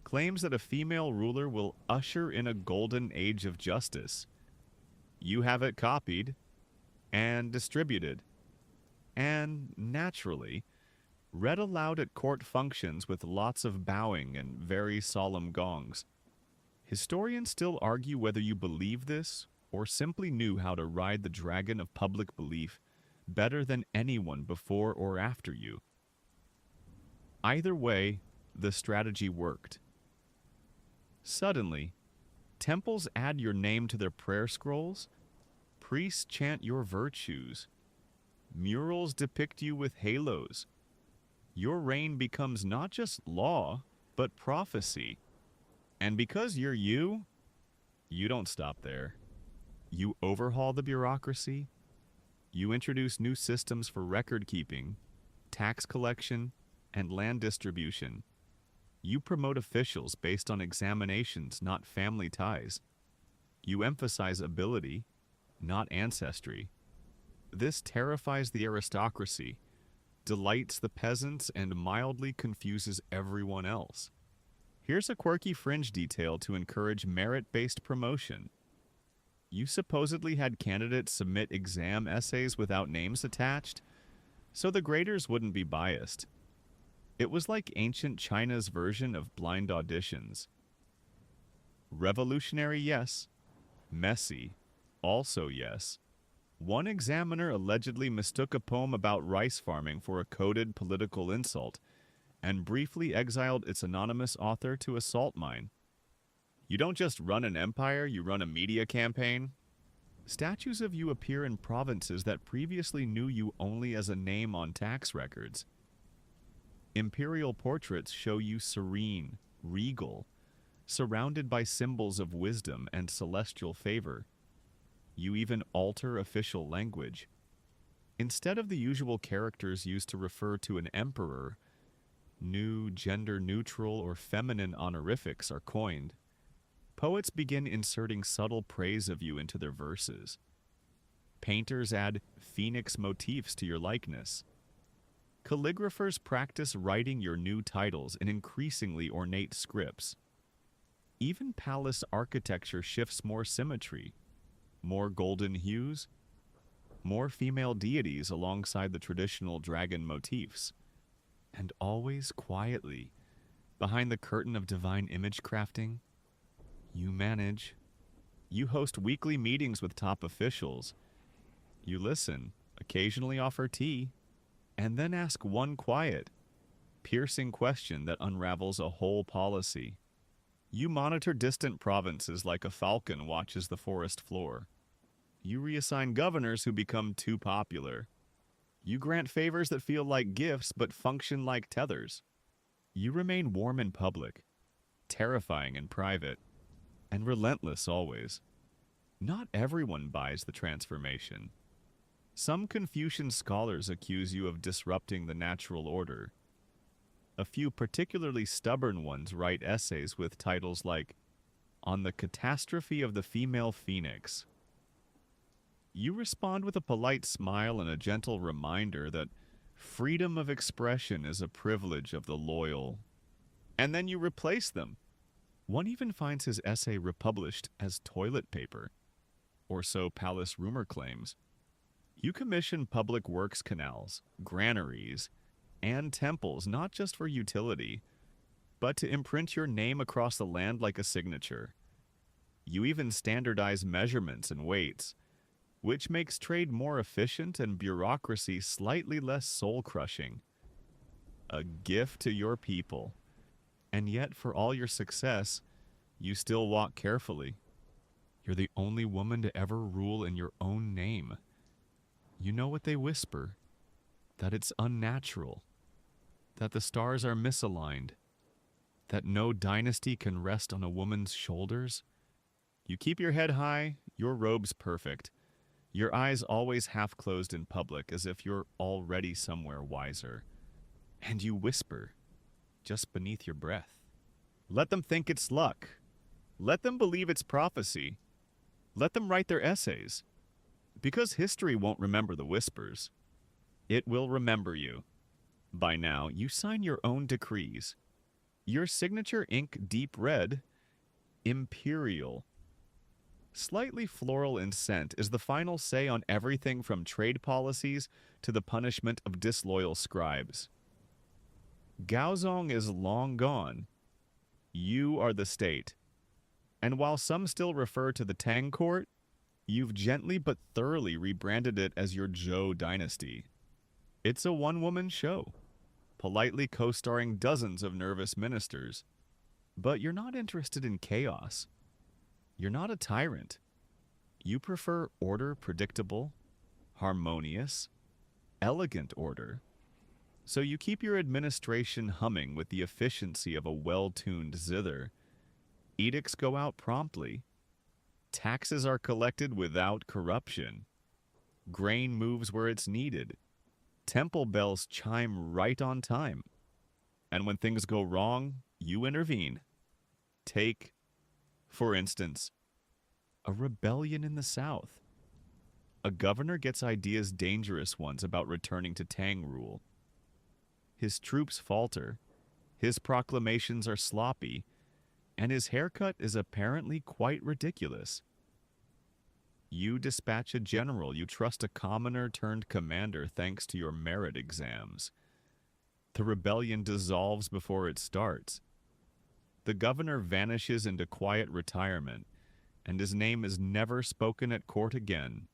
claims that a female ruler will usher in a golden age of justice. You have it copied and distributed, and naturally, read aloud at court functions with lots of bowing and very solemn gongs. Historians still argue whether you believe this or simply knew how to ride the dragon of public belief better than anyone before or after you. Either way, the strategy worked. Suddenly, Temples add your name to their prayer scrolls. Priests chant your virtues. Murals depict you with halos. Your reign becomes not just law, but prophecy. And because you're you don't stop there. You overhaul the bureaucracy. You introduce new systems for record keeping, tax collection, and land distribution. You promote officials based on examinations, not family ties. You emphasize ability, not ancestry. This terrifies the aristocracy, delights the peasants, and mildly confuses everyone else. Here's a quirky fringe detail to encourage merit-based promotion. You supposedly had candidates submit exam essays without names attached, so the graders wouldn't be biased. It was like ancient China's version of blind auditions. Revolutionary, yes. Messy, also yes. One examiner allegedly mistook a poem about rice farming for a coded political insult and briefly exiled its anonymous author to a salt mine. You don't just run an empire, you run a media campaign. Statues of you appear in provinces that previously knew you only as a name on tax records. Imperial portraits show you serene, regal, surrounded by symbols of wisdom and celestial favor. You even alter official language. Instead of the usual characters used to refer to an emperor, new gender-neutral or feminine honorifics are coined. Poets begin inserting subtle praise of you into their verses. Painters add phoenix motifs to your likeness. Calligraphers practice writing your new titles in increasingly ornate scripts. Even palace architecture shifts more symmetry, more golden hues, more female deities alongside the traditional dragon motifs. And always quietly, behind the curtain of divine image crafting, you manage. You host weekly meetings with top officials. You listen, occasionally offer tea, and then ask one quiet, piercing question that unravels a whole policy. You monitor distant provinces like a falcon watches the forest floor. You reassign governors who become too popular. You grant favors that feel like gifts but function like tethers. You remain warm in public, terrifying in private, and relentless always. Not everyone buys the transformation. Some Confucian scholars accuse you of disrupting the natural order. A few particularly stubborn ones write essays with titles like, "On the Catastrophe of the Female Phoenix." You respond with a polite smile and a gentle reminder that freedom of expression is a privilege of the loyal. And then you replace them. One even finds his essay republished as toilet paper, or so palace rumor claims. You commission public works canals, granaries, and temples not just for utility, but to imprint your name across the land like a signature. You even standardize measurements and weights, which makes trade more efficient and bureaucracy slightly less soul-crushing. A gift to your people. And yet, for all your success, you still walk carefully. You're the only woman to ever rule in your own name. You know what they whisper, that it's unnatural, that the stars are misaligned, that no dynasty can rest on a woman's shoulders. You keep your head high, your robe's perfect. Your eyes always half closed in public as if you're already somewhere wiser. And you whisper, just beneath your breath. Let them think it's luck. Let them believe it's prophecy. Let them write their essays. Because history won't remember the whispers. It will remember you. By now, you sign your own decrees. Your signature ink deep red, imperial. Slightly floral in scent is the final say on everything from trade policies to the punishment of disloyal scribes. Gaozong is long gone. You are the state. And while some still refer to the Tang court, you've gently but thoroughly rebranded it as your Zhou Dynasty. It's a one-woman show, politely co-starring dozens of nervous ministers. But you're not interested in chaos. You're not a tyrant. You prefer order, predictable, harmonious, elegant order. So you keep your administration humming with the efficiency of a well-tuned zither. Edicts go out promptly. Taxes are collected without corruption. Grain moves where it's needed. Temple bells chime right on time. And when things go wrong, you intervene. Take, for instance, a rebellion in the south. A governor gets ideas, dangerous ones, about returning to Tang rule. His troops falter, his proclamations are sloppy, and his haircut is apparently quite ridiculous. You dispatch a general, you trust a commoner turned commander thanks to your merit exams. The rebellion dissolves before it starts. The governor vanishes into quiet retirement, and his name is never spoken at court again.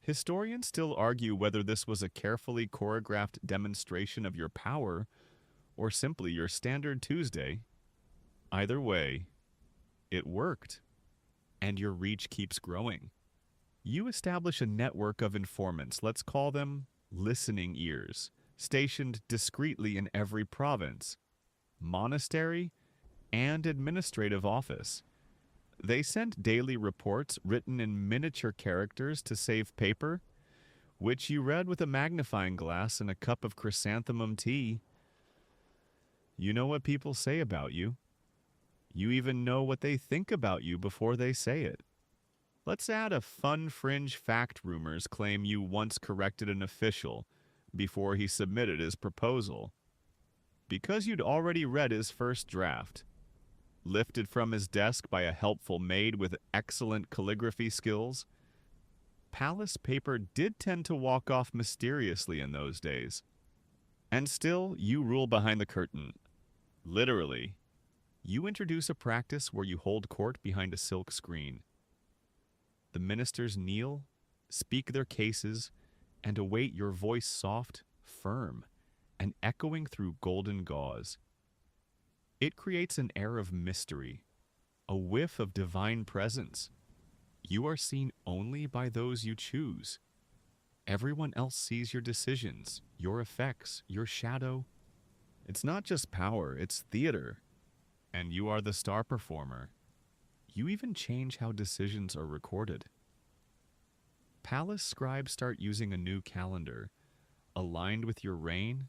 Historians still argue whether this was a carefully choreographed demonstration of your power or simply your standard Tuesday. Either way, it worked, and your reach keeps growing. You establish a network of informants, let's call them listening ears, stationed discreetly in every province, monastery, and administrative office. They sent daily reports written in miniature characters to save paper, which you read with a magnifying glass and a cup of chrysanthemum tea. You know what people say about you. You even know what they think about you before they say it. Let's add a fun fringe fact. Rumors claim you once corrected an official before he submitted his proposal. Because you'd already read his first draft, lifted from his desk by a helpful maid with excellent calligraphy skills, palace paper did tend to walk off mysteriously in those days. And still, you rule behind the curtain. Literally. You introduce a practice where you hold court behind a silk screen. The ministers kneel, speak their cases, and await your voice soft, firm, and echoing through golden gauze. It creates an air of mystery, a whiff of divine presence. You are seen only by those you choose. Everyone else sees your decisions, your effects, your shadow. It's not just power, it's theater. And you are the star performer. You even change how decisions are recorded. Palace scribes start using a new calendar, aligned with your reign.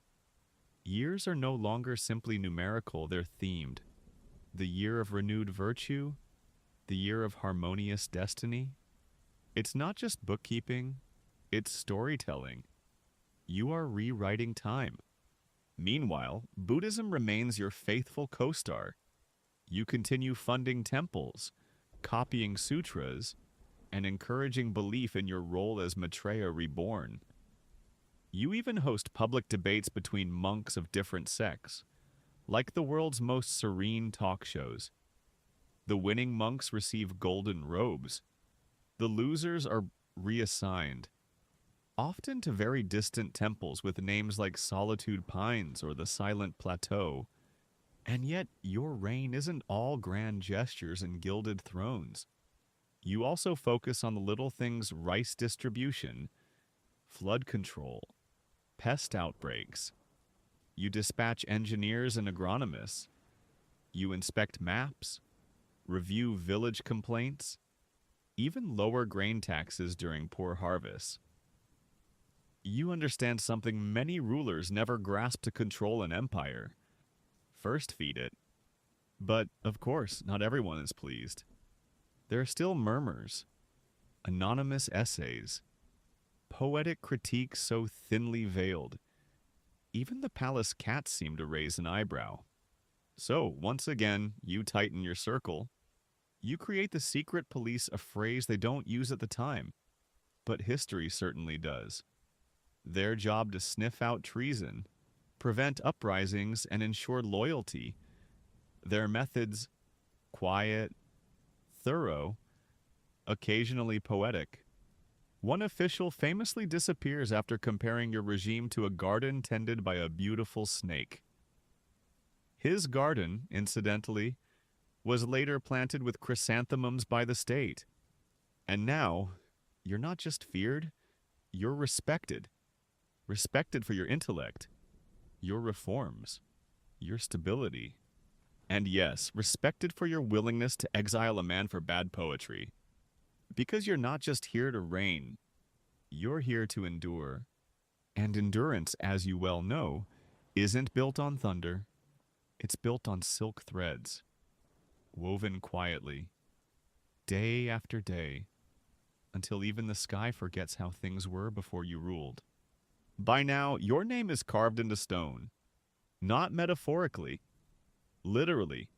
Years are no longer simply numerical, they're themed. The year of renewed virtue, the year of harmonious destiny. It's not just bookkeeping, it's storytelling. You are rewriting time. Meanwhile, Buddhism remains your faithful co-star. You continue funding temples, copying sutras, and encouraging belief in your role as Maitreya reborn. You even host public debates between monks of different sects, like the world's most serene talk shows. The winning monks receive golden robes. The losers are reassigned, often to very distant temples with names like Solitude Pines or the Silent Plateau. And yet, your reign isn't all grand gestures and gilded thrones. You also focus on the little things: rice distribution, flood control, pest outbreaks. You dispatch engineers and agronomists. You inspect maps, review village complaints, even lower grain taxes during poor harvests. You understand something many rulers never grasp: to control an empire. First feed it. But, of course, not everyone is pleased. There are still murmurs, anonymous essays, poetic critiques so thinly veiled. Even the palace cats seem to raise an eyebrow. So, once again, you tighten your circle. You create the secret police, a phrase they don't use at the time, but history certainly does. Their job to sniff out treason, prevent uprisings, and ensure loyalty. Their methods: quiet, thorough, occasionally poetic. One official famously disappears after comparing your regime to a garden tended by a beautiful snake. His garden, incidentally, was later planted with chrysanthemums by the state. And now, you're not just feared, you're respected. Respected for your intellect, your reforms, your stability. And yes, respected for your willingness to exile a man for bad poetry. Because you're not just here to reign, you're here to endure. And endurance, as you well know, isn't built on thunder. It's built on silk threads, woven quietly, day after day, until even the sky forgets how things were before you ruled. By now, your name is carved into stone, not metaphorically, literally,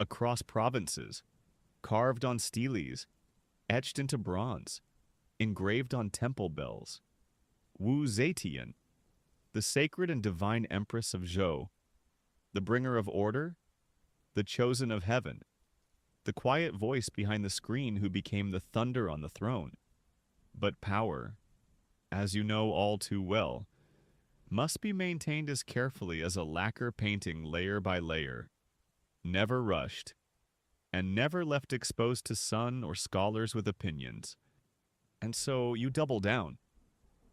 across provinces, carved on steles, etched into bronze, engraved on temple bells. Wu Zetian, the sacred and divine Empress of Zhou, the bringer of order, the chosen of heaven, the quiet voice behind the screen who became the thunder on the throne. But power, as you know all too well, must be maintained as carefully as a lacquer painting layer by layer, never rushed, and never left exposed to sun or scholars with opinions. And so you double down.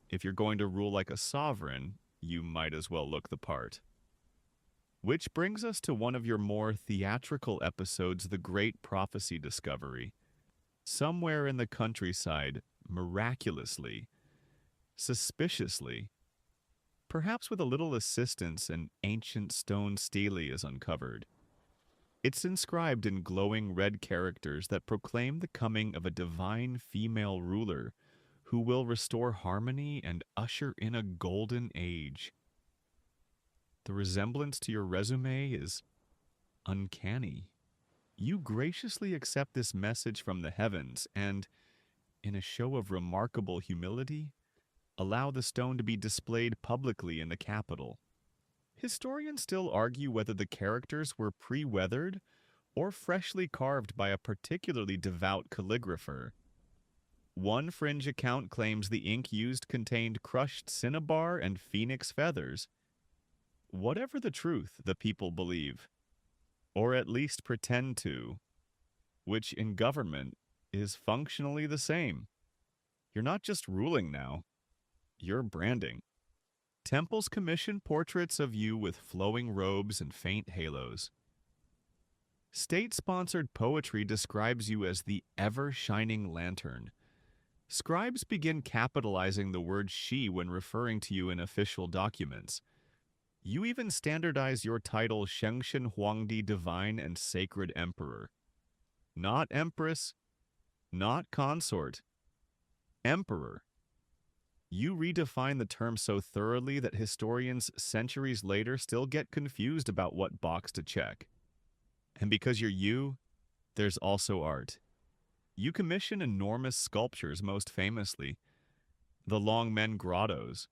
If you're going to rule like a sovereign, you might as well look the part. Which brings us to one of your more theatrical episodes, The Great Prophecy Discovery. Somewhere in the countryside, miraculously, suspiciously, perhaps with a little assistance, an ancient stone stele is uncovered. It's inscribed in glowing red characters that proclaim the coming of a divine female ruler who will restore harmony and usher in a golden age. The resemblance to your resume is uncanny. You graciously accept this message from the heavens and, in a show of remarkable humility, allow the stone to be displayed publicly in the capital. Historians still argue whether the characters were pre-weathered or freshly carved by a particularly devout calligrapher. One fringe account claims the ink used contained crushed cinnabar and phoenix feathers. Whatever the truth, the people believe, or at least pretend to, which in government is functionally the same. You're not just ruling now, you're branding. Temples commission portraits of you with flowing robes and faint halos. State-sponsored poetry describes you as the ever-shining lantern. Scribes begin capitalizing the word she when referring to you in official documents. You even standardize your title Shengshen Huangdi Divine and Sacred Emperor. Not Empress, not Consort. Emperor. You redefine the term so thoroughly that historians centuries later still get confused about what box to check. And because you're you, there's also art. You commission enormous sculptures, most famously the Longmen Grottos,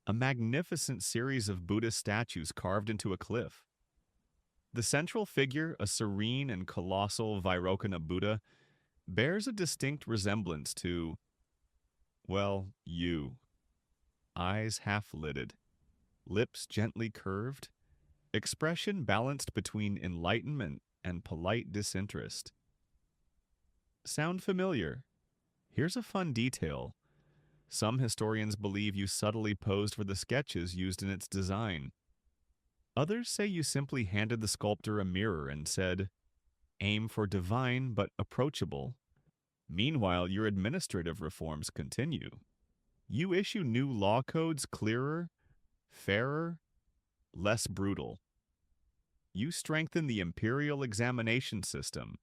a magnificent series of Buddhist statues carved into a cliff. The central figure, a serene and colossal Vairocana Buddha, bears a distinct resemblance to, well, you. Eyes half-lidded, lips gently curved, expression balanced between enlightenment and polite disinterest. Sound familiar? Here's a fun detail. Some historians believe you subtly posed for the sketches used in its design. Others say you simply handed the sculptor a mirror and said, "Aim for divine but approachable." Meanwhile, your administrative reforms continue. You issue new law codes clearer, fairer, less brutal. You strengthen the imperial examination system,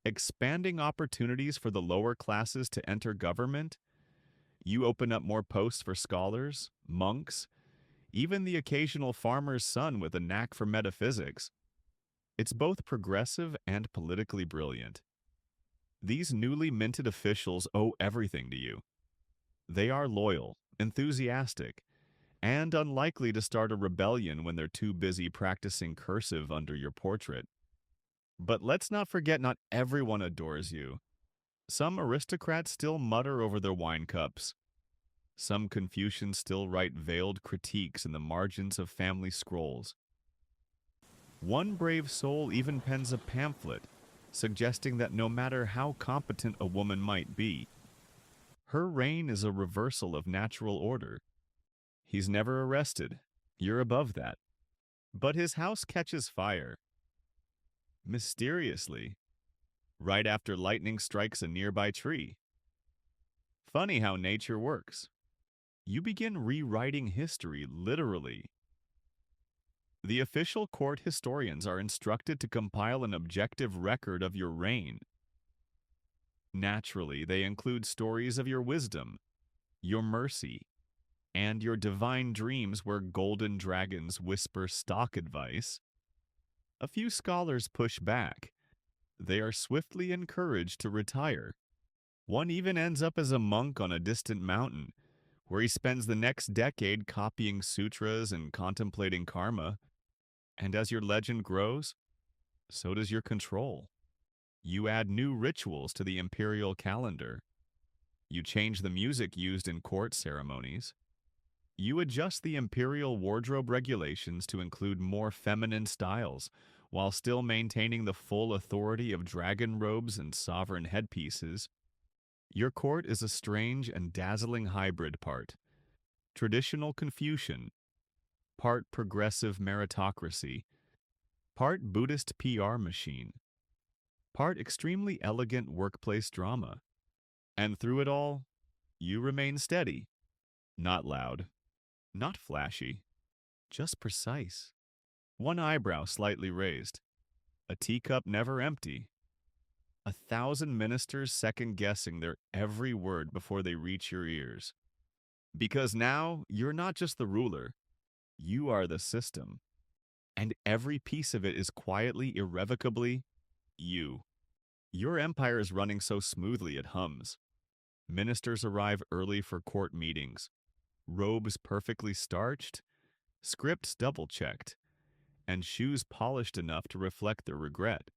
expanding opportunities for the lower classes to enter government. You open up more posts for scholars, monks, even the occasional farmer's son with a knack for metaphysics. It's both progressive and politically brilliant. These newly minted officials owe everything to you. They are loyal, enthusiastic, and unlikely to start a rebellion when they're too busy practicing cursive under your portrait. But let's not forget, not everyone adores you. Some aristocrats still mutter over their wine cups. Some Confucians still write veiled critiques in the margins of family scrolls. One brave soul even pens a pamphlet, suggesting that no matter how competent a woman might be, her reign is a reversal of natural order. He's never arrested. You're above that. But his house catches fire, mysteriously, right after lightning strikes a nearby tree. Funny how nature works. You begin rewriting history literally. The official court historians are instructed to compile an objective record of your reign. Naturally, they include stories of your wisdom, your mercy, and your divine dreams where golden dragons whisper stock advice. A few scholars push back. They are swiftly encouraged to retire. One even ends up as a monk on a distant mountain, where he spends the next decade copying sutras and contemplating karma. And as your legend grows, so does your control. You add new rituals to the imperial calendar. You change the music used in court ceremonies. You adjust the imperial wardrobe regulations to include more feminine styles, while still maintaining the full authority of dragon robes and sovereign headpieces. Your court is a strange and dazzling hybrid part. Traditional Confucian, part progressive meritocracy, part Buddhist PR machine, part extremely elegant workplace drama. And through it all, you remain steady, not loud, not flashy, just precise. One eyebrow slightly raised, a teacup never empty, 1,000 ministers second-guessing their every word before they reach your ears. Because now, you're not just the ruler, you are the system. And every piece of it is quietly, irrevocably you. Your empire is running so smoothly it hums. Ministers arrive early for court meetings, robes perfectly starched, scripts double-checked, and shoes polished enough to reflect their regret.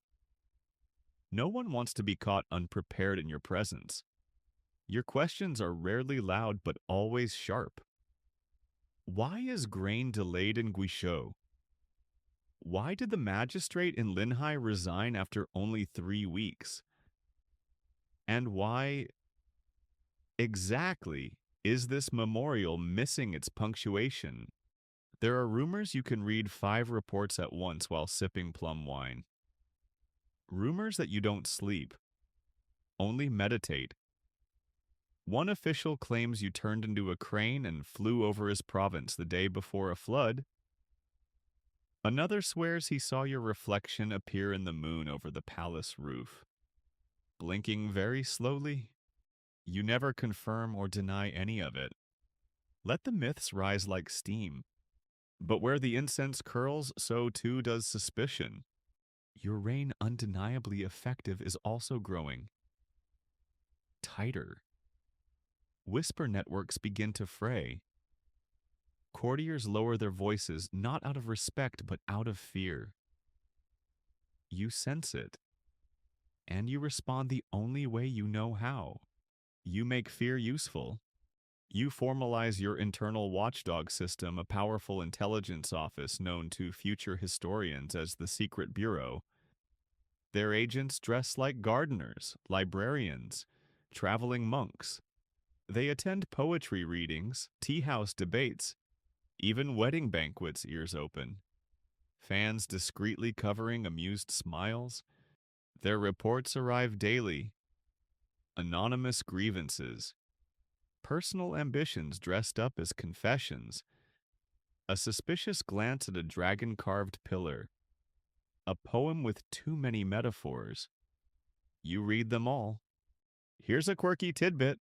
No one wants to be caught unprepared in your presence. Your questions are rarely loud but always sharp. Why is grain delayed in Guizhou? Why did the magistrate in Linhai resign after only 3 weeks? And why exactly is this memorial missing its punctuation? There are rumors you can read 5 reports at once while sipping plum wine. Rumors that you don't sleep, only meditate. One official claims you turned into a crane and flew over his province the day before a flood. Another swears he saw your reflection appear in the moon over the palace roof. Blinking very slowly, you never confirm or deny any of it. Let the myths rise like steam. But where the incense curls, so too does suspicion. Your reign, undeniably effective, is also growing tighter. Whisper networks begin to fray. Courtiers lower their voices, not out of respect, but out of fear. You sense it, and you respond the only way you know how. You make fear useful. You formalize your internal watchdog system, a powerful intelligence office known to future historians as the Secret Bureau. Their agents dress like gardeners, librarians, traveling monks. They attend poetry readings, tea-house debates, even wedding banquets, ears open. Fans discreetly covering amused smiles. Their reports arrive daily. Anonymous grievances. Personal ambitions dressed up as confessions. A suspicious glance at a dragon-carved pillar. A poem with too many metaphors. You read them all. Here's a quirky tidbit.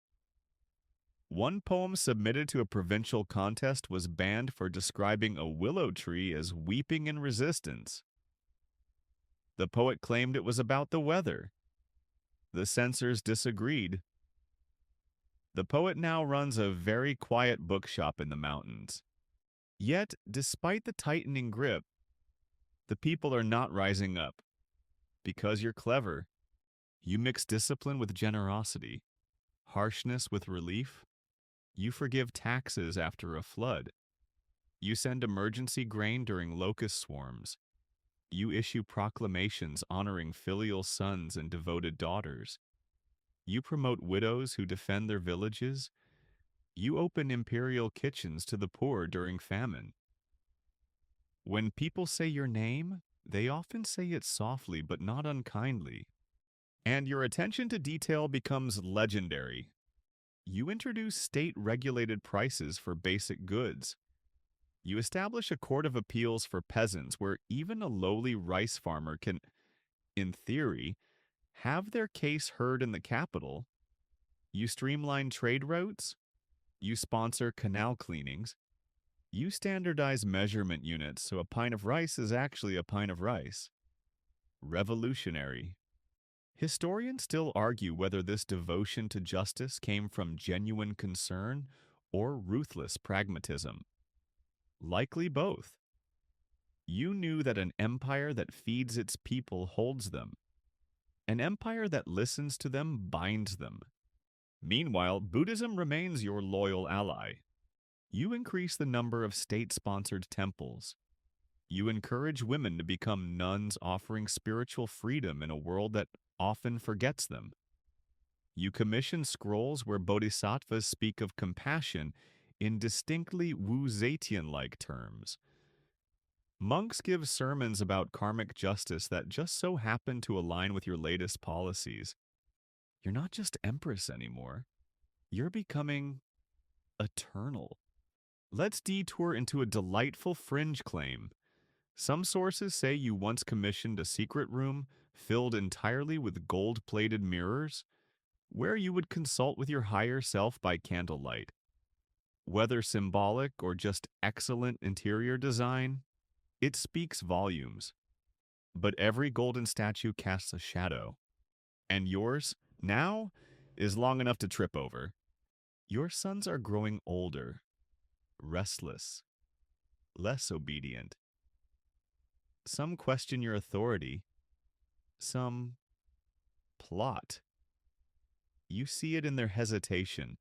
One poem submitted to a provincial contest was banned for describing a willow tree as weeping in resistance. The poet claimed it was about the weather. The censors disagreed. The poet now runs a very quiet bookshop in the mountains. Yet, despite the tightening grip, the people are not rising up. Because you're clever, you mix discipline with generosity, harshness with relief. You forgive taxes after a flood. You send emergency grain during locust swarms. You issue proclamations honoring filial sons and devoted daughters. You promote widows who defend their villages. You open imperial kitchens to the poor during famine. When people say your name, they often say it softly but not unkindly. And your attention to detail becomes legendary. You introduce state-regulated prices for basic goods. You establish a court of appeals for peasants where even a lowly rice farmer can, in theory, have their case heard in the capital. You streamline trade routes. You sponsor canal cleanings. You standardize measurement units so a pint of rice is actually a pint of rice. Revolutionary. Historians still argue whether this devotion to justice came from genuine concern or ruthless pragmatism. Likely both. You knew that an empire that feeds its people holds them. An empire that listens to them binds them. Meanwhile, Buddhism remains your loyal ally. You increase the number of state-sponsored temples. You encourage women to become nuns offering spiritual freedom in a world that often forgets them. You commission scrolls where bodhisattvas speak of compassion in distinctly Wu Zetian-like terms. Monks give sermons about karmic justice that just so happen to align with your latest policies. You're not just empress anymore. You're becoming eternal. Let's detour into a delightful fringe claim. Some sources say you once commissioned a secret room filled entirely with gold-plated mirrors, where you would consult with your higher self by candlelight. Whether symbolic or just excellent interior design, it speaks volumes. But every golden statue casts a shadow. And yours, now, is long enough to trip over. Your sons are growing older, restless, less obedient. Some question your authority. Some plot. You see it in their hesitation,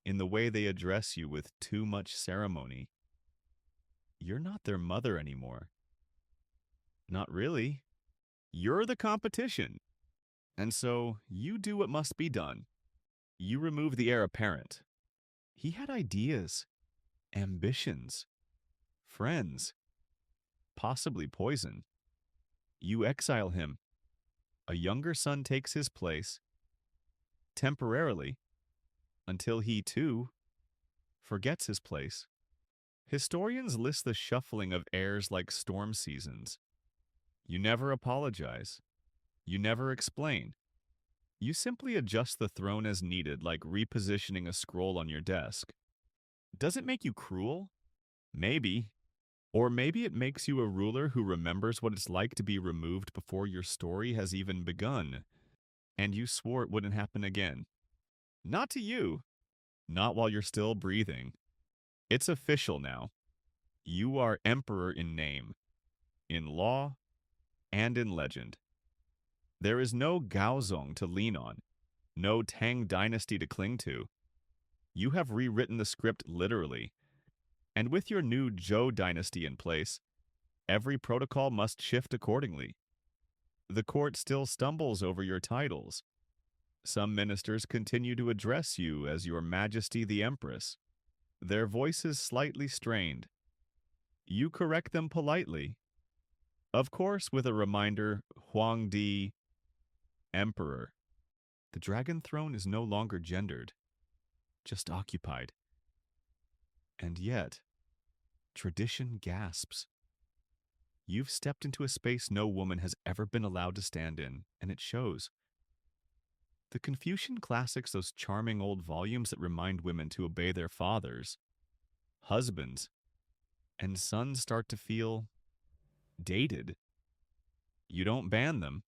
in the way they address you with too much ceremony. You're not their mother anymore. Not really. You're the competition. And so you do what must be done. You remove the heir apparent. He had ideas, ambitions, friends, possibly poison. You exile him. A younger son takes his place, temporarily, until he, too, forgets his place. Historians list the shuffling of heirs like storm seasons. You never apologize. You never explain. You simply adjust the throne as needed, like repositioning a scroll on your desk. Does it make you cruel? Maybe. Or maybe it makes you a ruler who remembers what it's like to be removed before your story has even begun, and you swore it wouldn't happen again. Not to you. Not while you're still breathing. It's official now. You are emperor in name, in law, and in legend. There is no Gaozong to lean on, no Tang Dynasty to cling to. You have rewritten the script literally, and with your new Zhou Dynasty in place, every protocol must shift accordingly. The court still stumbles over your titles. Some ministers continue to address you as Your Majesty the Empress, their voices slightly strained. You correct them politely, of course with a reminder, Huangdi, Emperor. The dragon throne is no longer gendered, just occupied. And yet, tradition gasps. You've stepped into a space no woman has ever been allowed to stand in, and it shows. The Confucian classics, those charming old volumes that remind women to obey their fathers, husbands, and sons start to feel dated. You don't ban them.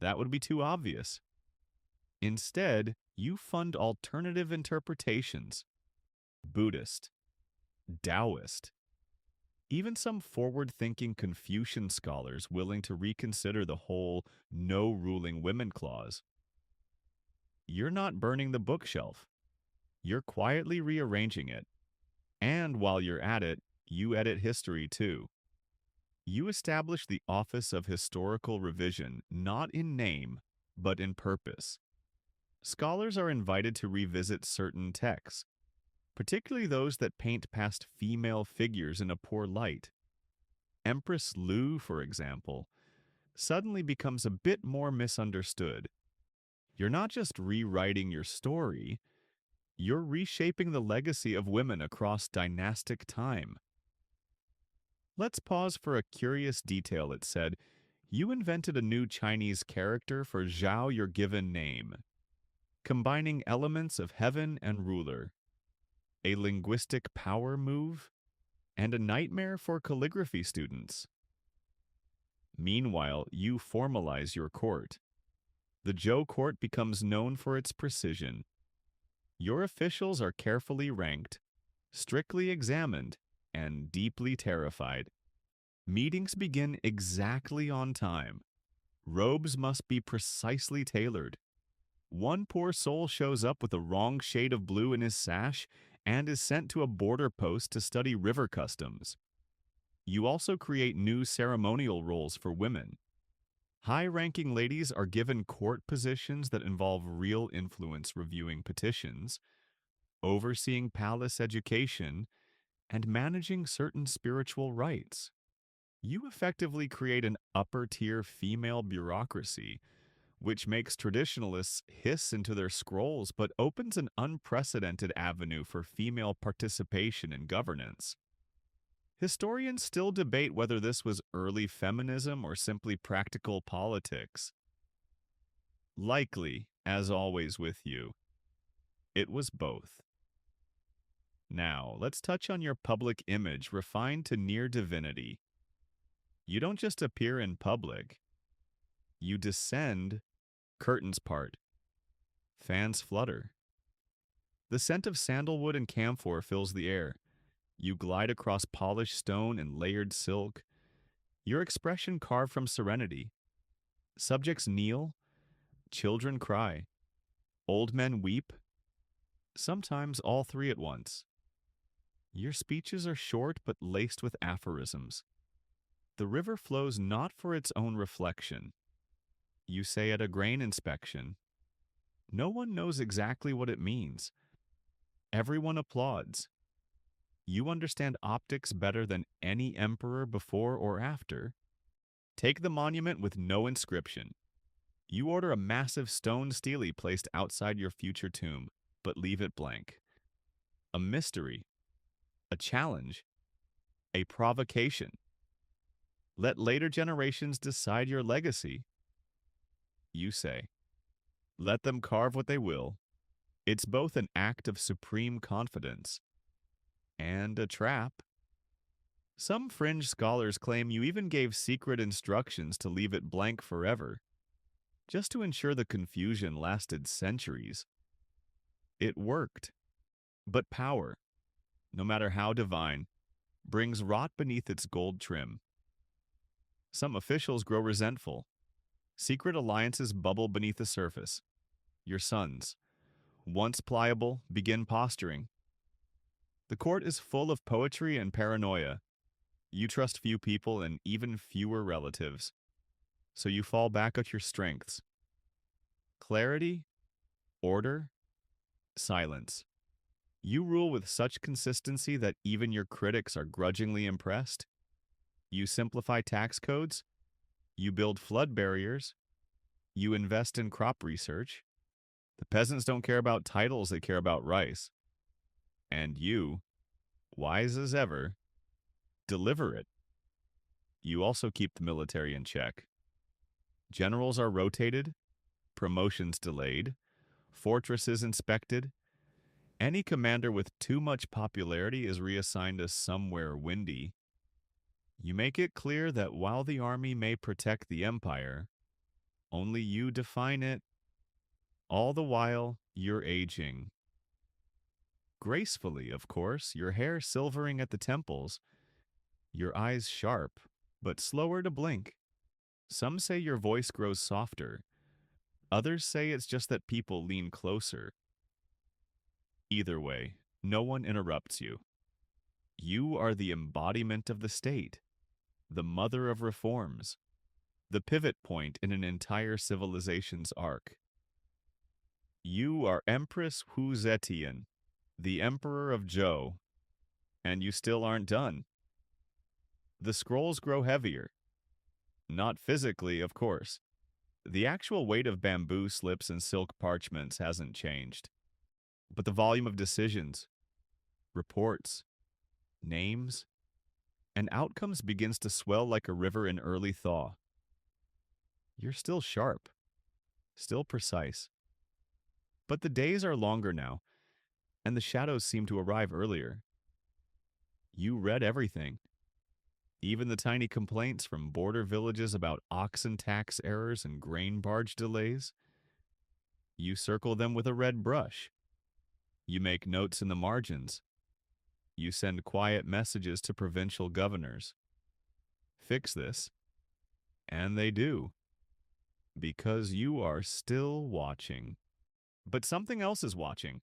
That would be too obvious. Instead, you fund alternative interpretations. Buddhist, Taoist, even some forward-thinking Confucian scholars willing to reconsider the whole no ruling women clause. You're not burning the bookshelf. You're quietly rearranging it. And while you're at it, you edit history too. You establish the Office of Historical Revision not in name, but in purpose. Scholars are invited to revisit certain texts, particularly those that paint past female figures in a poor light. Empress Lu, for example, suddenly becomes a bit more misunderstood. You're not just rewriting your story, you're reshaping the legacy of women across dynastic time. Let's pause for a curious detail. It said, you invented a new Chinese character for Zhao, your given name, combining elements of heaven and ruler, a linguistic power move, and a nightmare for calligraphy students. Meanwhile, you formalize your court. The Zhou court becomes known for its precision. Your officials are carefully ranked, strictly examined, and deeply terrified. Meetings begin exactly on time. Robes must be precisely tailored. One poor soul shows up with the wrong shade of blue in his sash and is sent to a border post to study river customs. You also create new ceremonial roles for women. High-ranking ladies are given court positions that involve real influence, reviewing petitions, overseeing palace education, and managing certain spiritual rites. You effectively create an upper-tier female bureaucracy, which makes traditionalists hiss into their scrolls but opens an unprecedented avenue for female participation in governance. Historians still debate whether this was early feminism or simply practical politics. Likely, as always with you, it was both. Now, let's touch on your public image refined to near divinity. You don't just appear in public. You descend, curtains part, fans flutter. The scent of sandalwood and camphor fills the air. You glide across polished stone and layered silk, your expression carved from serenity. Subjects kneel, children cry, old men weep, sometimes all three at once. Your speeches are short but laced with aphorisms. The river flows not for its own reflection. You say at a grain inspection, no one knows exactly what it means. Everyone applauds. You understand optics better than any emperor before or after. Take the monument with no inscription. You order a massive stone stele placed outside your future tomb, but leave it blank. A mystery, a challenge, a provocation. Let later generations decide your legacy. You say, let them carve what they will. It's both an act of supreme confidence and a trap. Some fringe scholars claim you even gave secret instructions to leave it blank forever, just to ensure the confusion lasted centuries. It worked. But power, no matter how divine, brings rot beneath its gold trim. Some officials grow resentful. Secret alliances bubble beneath the surface. Your sons, once pliable, begin posturing. The court is full of poetry and paranoia. You trust few people and even fewer relatives. So you fall back at your strengths. Clarity, order, silence. You rule with such consistency that even your critics are grudgingly impressed. You simplify tax codes. You build flood barriers. You invest in crop research. The peasants don't care about titles, they care about rice. And you, wise as ever, deliver it. You also keep the military in check. Generals are rotated, promotions delayed, fortresses inspected. Any commander with too much popularity is reassigned to somewhere windy. You make it clear that while the army may protect the empire, only you define it. All the while, you're aging. Gracefully, of course, your hair silvering at the temples, your eyes sharp, but slower to blink. Some say your voice grows softer. Others say it's just that people lean closer. Either way, no one interrupts you. You are the embodiment of the state. the mother of reforms, the pivot point in an entire civilization's arc. You are Empress Zetian, the Emperor of Zhou, and you still aren't done. The scrolls grow heavier. Not physically, of course. The actual weight of bamboo slips and silk parchments hasn't changed. But the volume of decisions, reports, names, and outcomes begins to swell like a river in early thaw. You're still sharp, still precise. But the days are longer now, and the shadows seem to arrive earlier. You read everything, even the tiny complaints from border villages about oxen tax errors and grain barge delays. You circle them with a red brush. You make notes in the margins. You send quiet messages to provincial governors. Fix this. And they do. Because you are still watching. But something else is watching.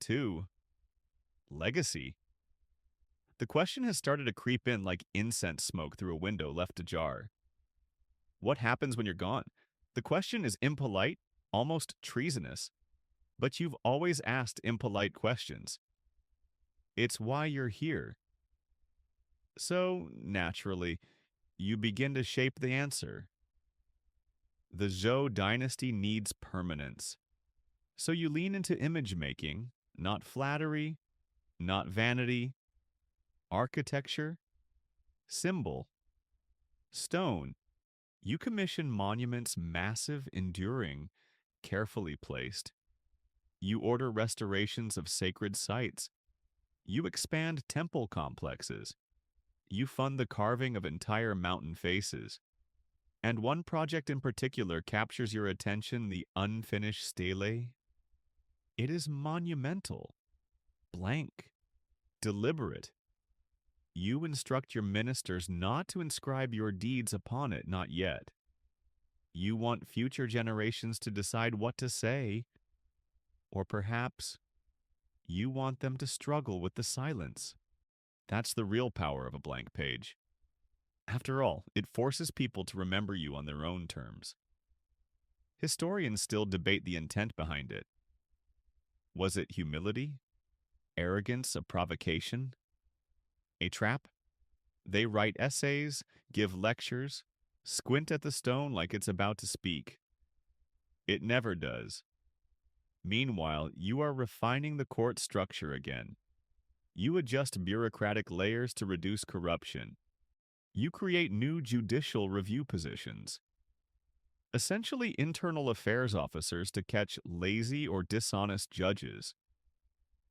2. Legacy. The question has started to creep in like incense smoke through a window left ajar. What happens when you're gone? The question is impolite, almost treasonous. But you've always asked impolite questions. It's why you're here. So, naturally, you begin to shape the answer. The Zhou Dynasty needs permanence. So you lean into image making, not flattery, not vanity, architecture, symbol, stone. You commission monuments massive, enduring, carefully placed. You order restorations of sacred sites. You expand temple complexes. You fund the carving of entire mountain faces. And one project in particular captures your attention, the unfinished stele. It is monumental, blank, deliberate. You instruct your ministers not to inscribe your deeds upon it, not yet. You want future generations to decide what to say, or perhaps you want them to struggle with the silence. That's the real power of a blank page. After all, it forces people to remember you on their own terms. Historians still debate the intent behind it. Was it humility? Arrogance? A provocation? A trap? They write essays, give lectures, squint at the stone like it's about to speak. It never does. Meanwhile, you are refining the court structure again. You adjust bureaucratic layers to reduce corruption. You create new judicial review positions. Essentially internal affairs officers to catch lazy or dishonest judges.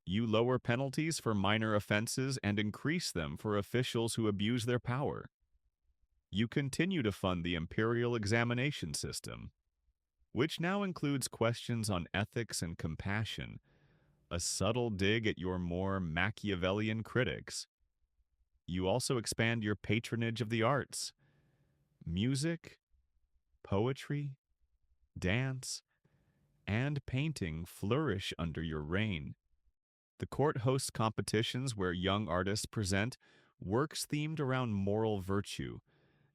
You lower penalties for minor offenses and increase them for officials who abuse their power. You continue to fund the imperial examination system, which now includes questions on ethics and compassion, a subtle dig at your more Machiavellian critics. You also expand your patronage of the arts. Music, poetry, dance, and painting flourish under your reign. The court hosts competitions where young artists present works themed around moral virtue,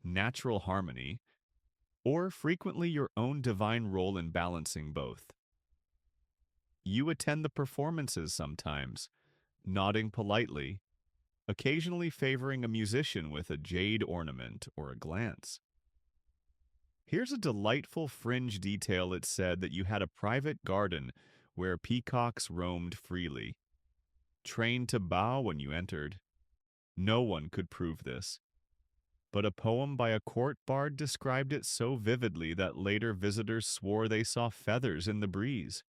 natural harmony, or frequently your own divine role in balancing both. You attend the performances sometimes, nodding politely, occasionally favoring a musician with a jade ornament or a glance. Here's a delightful fringe detail. It said that you had a private garden where peacocks roamed freely. Trained to bow when you entered. No one could prove this. But a poem by a court bard described it so vividly that later visitors swore they saw feathers in the breeze.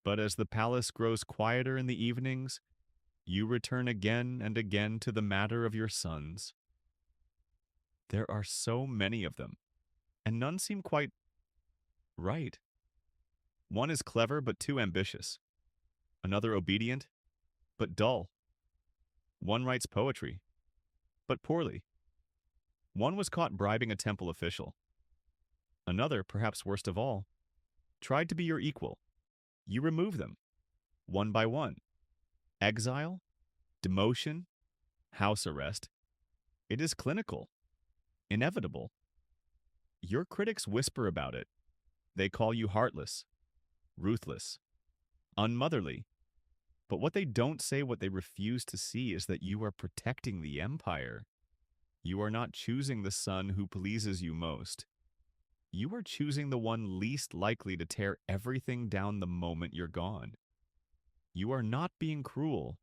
But as the palace grows quieter in the evenings, you return again and again to the matter of your sons. There are so many of them, and none seem quite right. One is clever but too ambitious. Another obedient, but dull. One writes poetry, but poorly. One was caught bribing a temple official. Another, perhaps worst of all, tried to be your equal. You remove them, one by one. Exile, demotion, house arrest, It is clinical, inevitable. Your critics whisper about it. They call you heartless, ruthless, unmotherly. But what they don't say, what they refuse to see, is that you are protecting the empire. You are not choosing the son who pleases you most. You are choosing the one least likely to tear everything down the moment you're gone. You are not being cruel.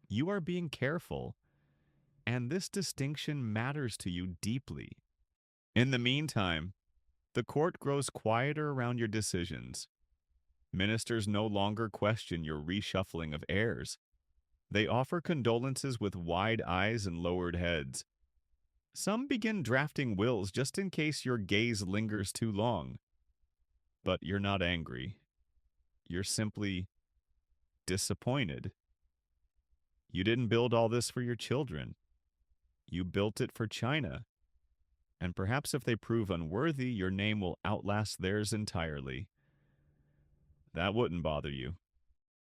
You are being careful. And this distinction matters to you deeply. In the meantime, the court grows quieter around your decisions. Ministers no longer question your reshuffling of heirs. They offer condolences with wide eyes and lowered heads. Some begin drafting wills just in case your gaze lingers too long. But you're not angry. You're simply disappointed. You didn't build all this for your children. You built it for China. And perhaps if they prove unworthy, your name will outlast theirs entirely. That wouldn't bother you,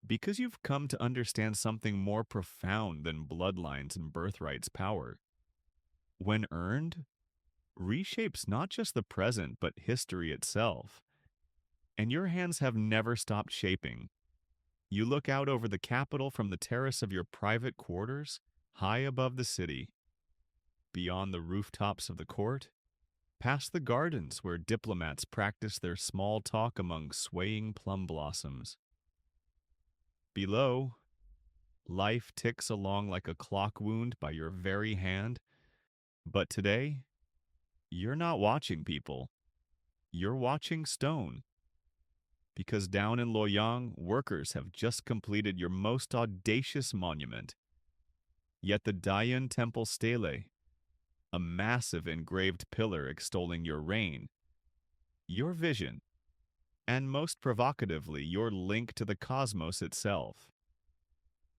because you've come to understand something more profound than bloodlines and birthrights power. When earned, reshapes not just the present, but history itself. And your hands have never stopped shaping. You look out over the capital from the terrace of your private quarters, high above the city, beyond the rooftops of the court, past the gardens where diplomats practice their small talk among swaying plum blossoms. Below, life ticks along like a clock wound by your very hand. But today, you're not watching people. You're watching stone. Because down in Luoyang, workers have just completed your most audacious monument. Yet the Dayan Temple Stele, a massive engraved pillar extolling your reign, your vision, and most provocatively, your link to the cosmos itself.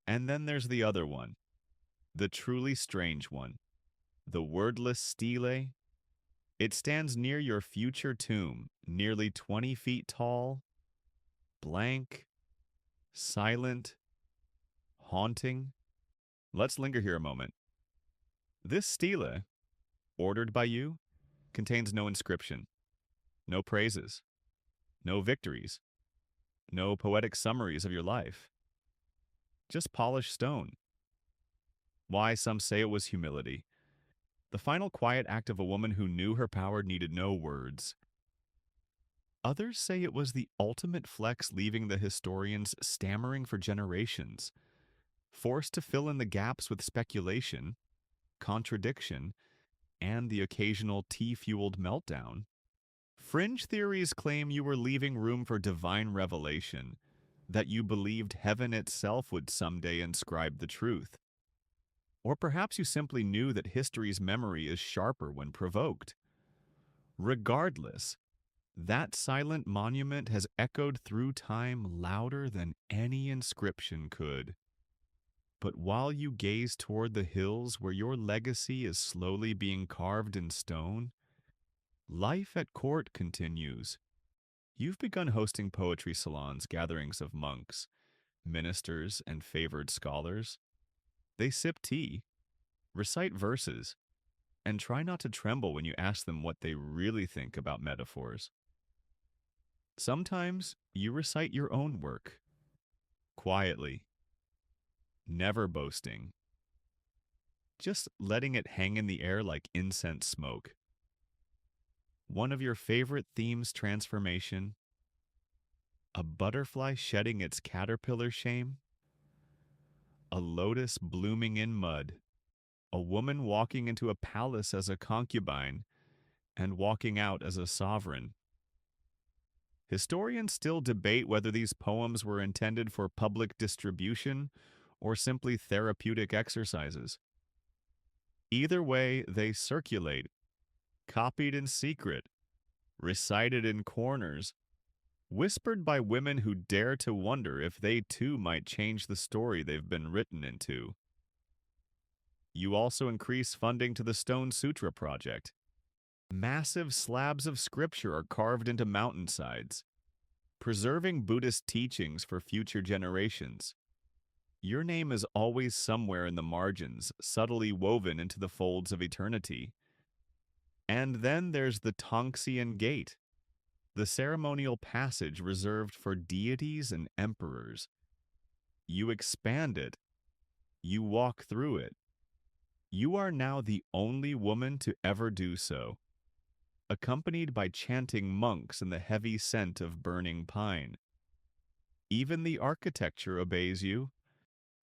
And then there's the other one, the truly strange one, the wordless stele. It stands near your future tomb, nearly 20 feet tall, blank, silent, haunting. Let's linger here a moment. This stele, ordered by you, contains no inscription, no praises, no victories, no poetic summaries of your life. Just polished stone. Why, some say it was humility. The final quiet act of a woman who knew her power needed no words. Others say it was the ultimate flex, leaving the historians stammering for generations, forced to fill in the gaps with speculation, contradiction, and the occasional tea-fueled meltdown. Fringe theories claim you were leaving room for divine revelation, that you believed heaven itself would someday inscribe the truth. Or perhaps you simply knew that history's memory is sharper when provoked. Regardless, that silent monument has echoed through time louder than any inscription could. But while you gaze toward the hills where your legacy is slowly being carved in stone, life at court continues. You've begun hosting poetry salons, gatherings of monks, ministers, and favored scholars. They sip tea, recite verses, and try not to tremble when you ask them what they really think about metaphors. Sometimes you recite your own work, quietly, never boasting, just letting it hang in the air like incense smoke. One of your favorite themes, transformation, a butterfly shedding its caterpillar shame, a lotus blooming in mud, a woman walking into a palace as a concubine and walking out as a sovereign. Historians still debate whether these poems were intended for public distribution or simply therapeutic exercises. Either way, they circulate, copied in secret, recited in corners, whispered by women who dare to wonder if they too might change the story they've been written into. You also increase funding to the Stone Sutra Project. Massive slabs of scripture are carved into mountainsides, preserving Buddhist teachings for future generations. Your name is always somewhere in the margins, subtly woven into the folds of eternity. And then there's the Tonxian Gate, the ceremonial passage reserved for deities and emperors. You expand it, you walk through it. You are now the only woman to ever do so, accompanied by chanting monks and the heavy scent of burning pine. Even the architecture obeys you.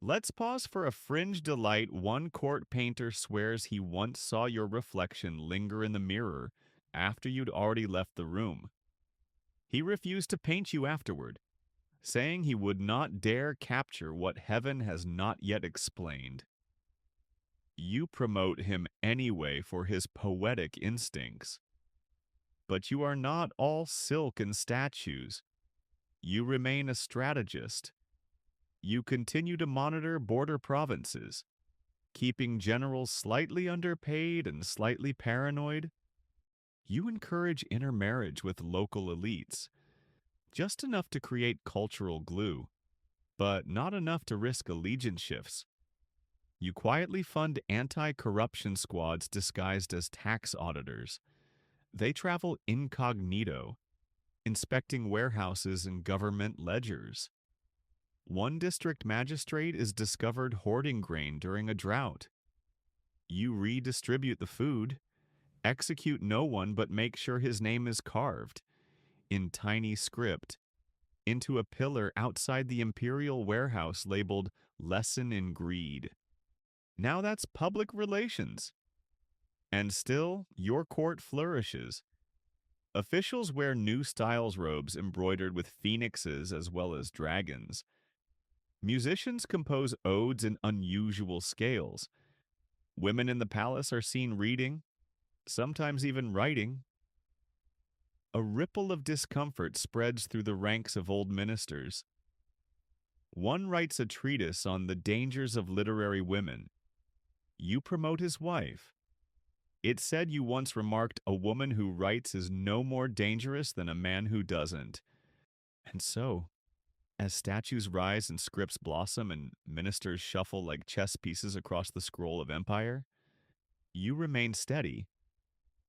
Let's pause for a fringe delight. One court painter swears he once saw your reflection linger in the mirror after you'd already left the room. He refused to paint you afterward, saying he would not dare capture what heaven has not yet explained. You promote him anyway for his poetic instincts. But you are not all silk and statues. You remain a strategist. You continue to monitor border provinces, keeping generals slightly underpaid and slightly paranoid. You encourage intermarriage with local elites, just enough to create cultural glue, but not enough to risk allegiance shifts. You quietly fund anti-corruption squads disguised as tax auditors. They travel incognito, inspecting warehouses and government ledgers. One district magistrate is discovered hoarding grain during a drought. You redistribute the food, execute no one but make sure his name is carved, in tiny script, into a pillar outside the imperial warehouse labeled Lesson in Greed. Now that's public relations. And still, your court flourishes. Officials wear new styles robes embroidered with phoenixes as well as dragons. Musicians compose odes in unusual scales. Women in the palace are seen reading, sometimes even writing. A ripple of discomfort spreads through the ranks of old ministers. One writes a treatise on the dangers of literary women. You promote his wife. It said you once remarked a woman who writes is no more dangerous than a man who doesn't. And so, as statues rise and scripts blossom and ministers shuffle like chess pieces across the scroll of empire, you remain steady,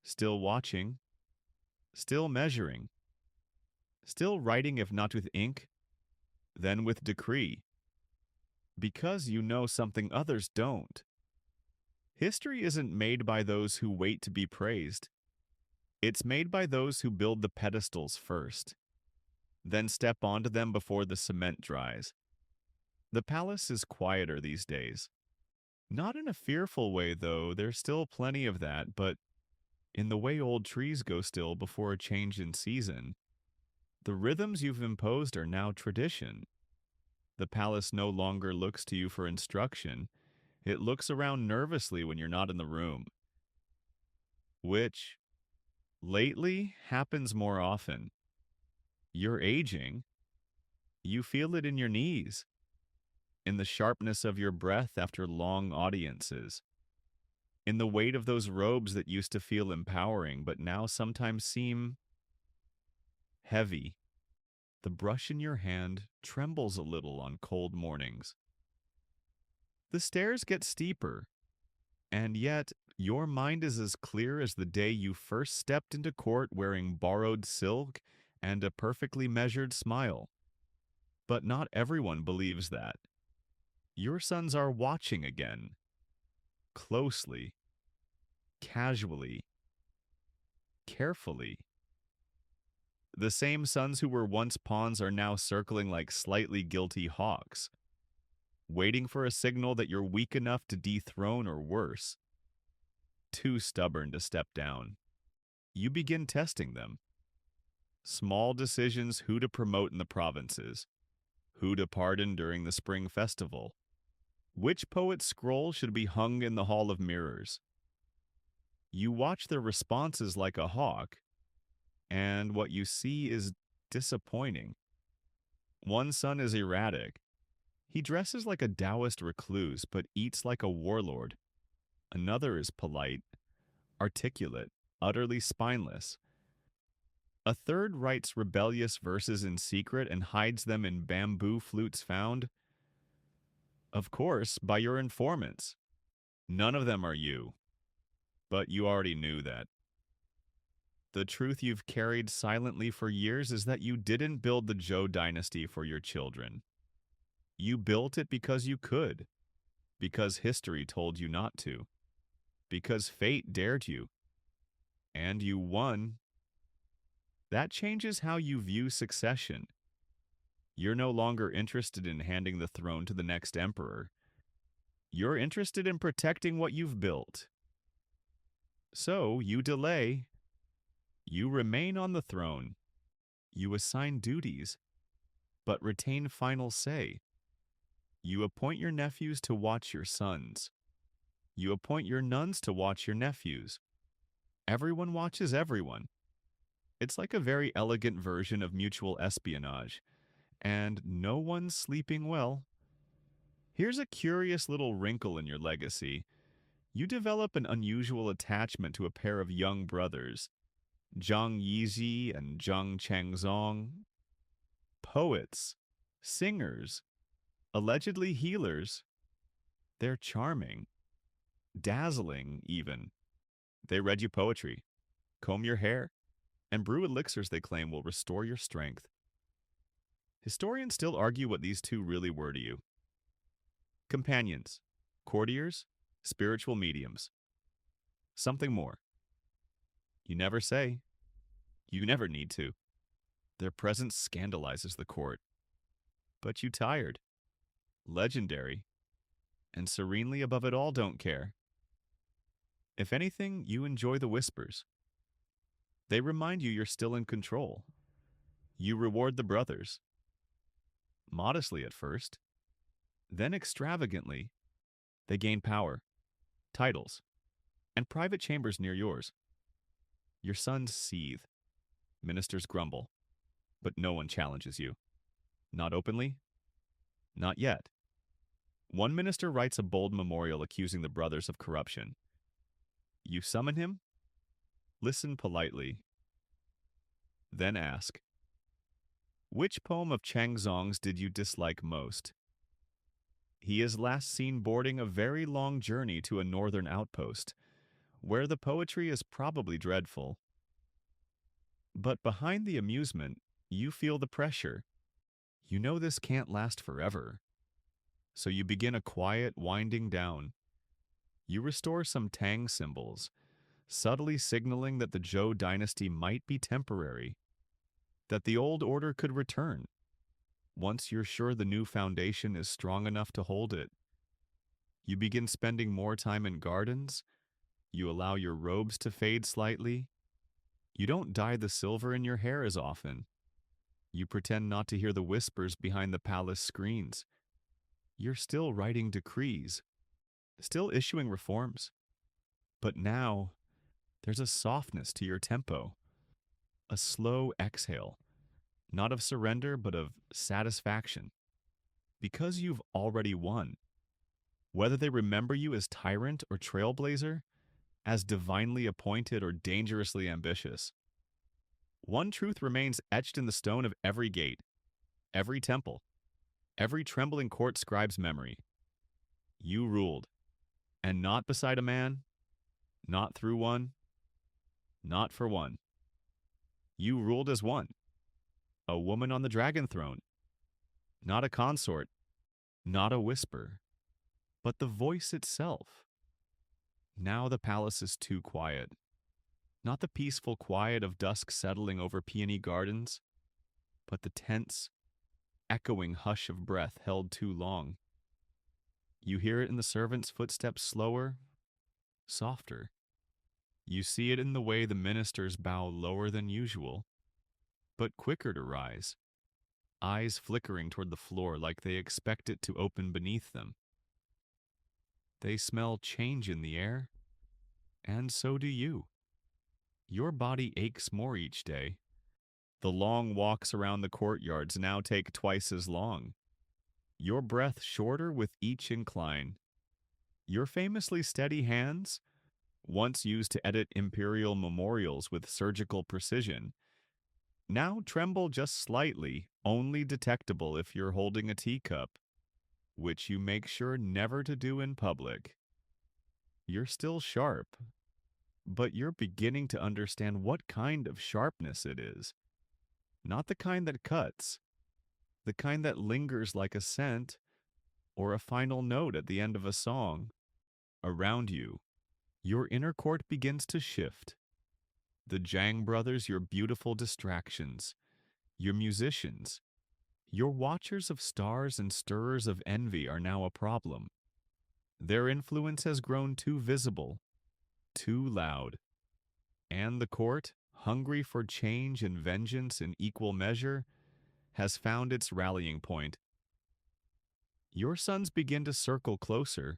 still watching, still measuring, still writing if not with ink, then with decree, because you know something others don't. History isn't made by those who wait to be praised. It's made by those who build the pedestals first, then step onto them before the cement dries. The palace is quieter these days. Not in a fearful way, though. There's still plenty of that, but in the way old trees go still before a change in season. The rhythms you've imposed are now tradition. The palace no longer looks to you for instruction. It looks around nervously when you're not in the room, which, lately, happens more often. You're aging. You feel it in your knees, in the sharpness of your breath after long audiences, in the weight of those robes that used to feel empowering but now sometimes seem heavy. The brush in your hand trembles a little on cold mornings. The stairs get steeper, and yet your mind is as clear as the day you first stepped into court wearing borrowed silk and a perfectly measured smile. But not everyone believes that. Your sons are watching again, closely, casually, carefully. The same sons who were once pawns are now circling like slightly guilty hawks, waiting for a signal that you're weak enough to dethrone or worse, too stubborn to step down. You begin testing them. Small decisions: who to promote in the provinces, who to pardon during the spring festival, which poet's scroll should be hung in the Hall of Mirrors. You watch their responses like a hawk, and what you see is disappointing. One son is erratic. He dresses like a Taoist recluse, but eats like a warlord. Another is polite, articulate, utterly spineless. A third writes rebellious verses in secret and hides them in bamboo flutes found. Of course, by your informants. None of them are you, but you already knew that. The truth you've carried silently for years is that you didn't build the Zhou Dynasty for your children. You built it because you could, because history told you not to, because fate dared you, and you won. That changes how you view succession. You're no longer interested in handing the throne to the next emperor. You're interested in protecting what you've built. So you delay. You remain on the throne. You assign duties, but retain final say. You appoint your nephews to watch your sons. You appoint your nuns to watch your nephews. Everyone watches everyone. It's like a very elegant version of mutual espionage, and no one's sleeping well. Here's a curious little wrinkle in your legacy. You develop an unusual attachment to a pair of young brothers, Zhang Yizi and Zhang Changzong. Poets, singers, allegedly healers. They're charming, dazzling even. They read you poetry, comb your hair, and brew elixirs they claim will restore your strength. Historians still argue what these two really were to you. Companions, courtiers, spiritual mediums. Something more. You never say. You never need to. Their presence scandalizes the court. But you tired, legendary, and serenely above it all don't care. If anything, you enjoy the whispers. They remind you you're still in control. You reward the brothers. Modestly at first, then extravagantly, they gain power, titles, and private chambers near yours. Your sons seethe, ministers grumble, but no one challenges you. Not openly, not yet. One minister writes a bold memorial accusing the brothers of corruption. You summon him, listen politely, then ask, which poem of Changzong's did you dislike most? He is last seen boarding a very long journey to a northern outpost, where the poetry is probably dreadful. But behind the amusement, you feel the pressure. You know this can't last forever. So you begin a quiet winding down. You restore some Tang symbols, subtly signaling that the Zhou Dynasty might be temporary, that the old order could return, once you're sure the new foundation is strong enough to hold it. You begin spending more time in gardens. You allow your robes to fade slightly. You don't dye the silver in your hair as often. You pretend not to hear the whispers behind the palace screens. You're still writing decrees, still issuing reforms. But now, there's a softness to your tempo, a slow exhale, not of surrender, but of satisfaction. Because you've already won. Whether they remember you as tyrant or trailblazer, as divinely appointed or dangerously ambitious. One truth remains etched in the stone of every gate, every temple, every trembling court scribe's memory. You ruled, and not beside a man, not through one, not for one. You ruled as one, a woman on the dragon throne, not a consort, not a whisper, but the voice itself. Now the palace is too quiet. Not the peaceful quiet of dusk settling over peony gardens, but the tense, echoing hush of breath held too long. You hear it in the servants' footsteps slower, softer. You see it in the way the ministers bow lower than usual, but quicker to rise, eyes flickering toward the floor like they expect it to open beneath them. They smell change in the air, and so do you. Your body aches more each day. The long walks around the courtyards now take twice as long. Your breath shorter with each incline. Your famously steady hands, once used to edit imperial memorials with surgical precision, now tremble just slightly, only detectable if you're holding a teacup. which you make sure never to do in public. You're still sharp, but you're beginning to understand what kind of sharpness it is. Not the kind that cuts, the kind that lingers like a scent or a final note at the end of a song. Around you, your inner court begins to shift. The Zhang brothers, your beautiful distractions, your musicians, your watchers of stars and stirrers of envy are now a problem. Their influence has grown too visible, too loud, and the court, hungry for change and vengeance in equal measure, has found its rallying point. Your sons begin to circle closer.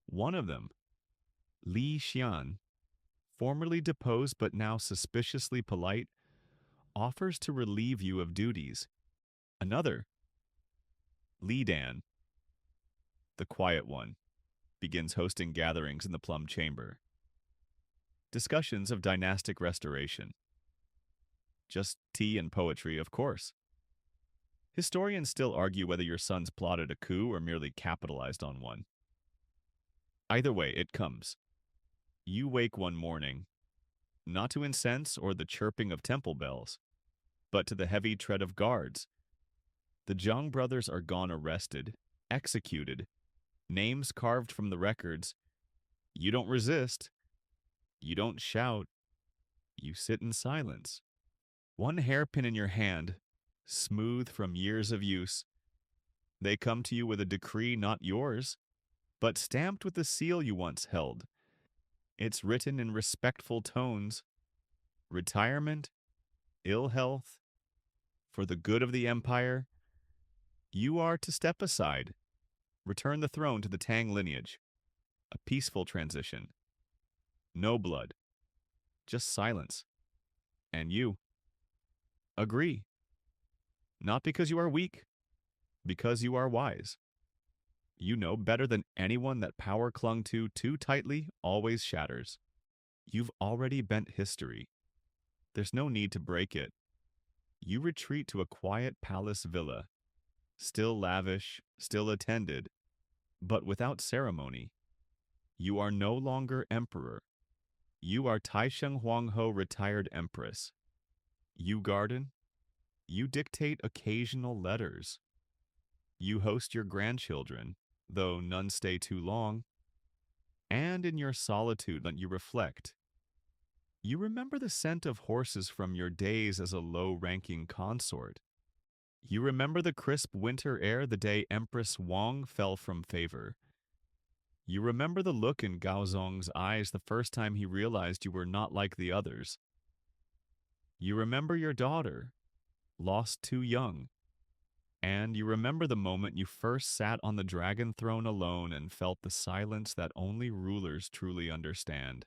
One of them, Li Xian, formerly deposed but now suspiciously polite, offers to relieve you of duties. Another, Li Dan, the quiet one, begins hosting gatherings in the Plum Chamber. Discussions of dynastic restoration. Just tea and poetry, of course. Historians still argue whether your sons plotted a coup or merely capitalized on one. Either way, it comes. You wake one morning, not to incense or the chirping of temple bells, but to the heavy tread of guards. The Zhang brothers are gone arrested, executed, names carved from the records. You don't resist. You don't shout. You sit in silence. One hairpin in your hand, smooth from years of use. They come to you with a decree not yours, but stamped with the seal you once held. It's written in respectful tones. Retirement, ill health, for the good of the empire. You are to step aside, return the throne to the Tang lineage. A peaceful transition. No blood, just silence. And you agree. Not because you are weak, because you are wise. You know better than anyone that power clung to too tightly always shatters. You've already bent history. There's no need to break it. You retreat to a quiet palace villa, still lavish, still attended, but without ceremony. You are no longer emperor. You are Taisheng Huangho retired empress. You garden. You dictate occasional letters. You host your grandchildren, though none stay too long. And in your solitude, you reflect. You remember the scent of horses from your days as a low-ranking consort. You remember the crisp winter air the day Empress Wang fell from favor. You remember the look in Gaozong's eyes the first time he realized you were not like the others. You remember your daughter, lost too young. And you remember the moment you first sat on the dragon throne alone and felt the silence that only rulers truly understand.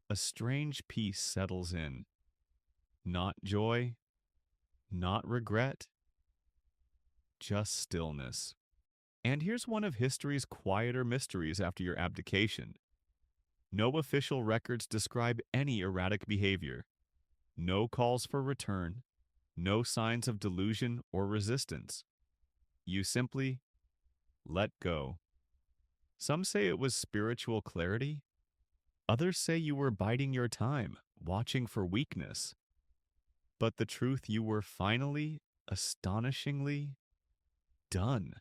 A strange peace settles in. Not joy, not regret, just stillness. And here's one of history's quieter mysteries after your abdication. No official records describe any erratic behavior. No calls for return. No signs of delusion or resistance. You simply let go. Some say it was spiritual clarity. Others say you were biding your time, watching for weakness. But the truth, you were finally, astonishingly, done.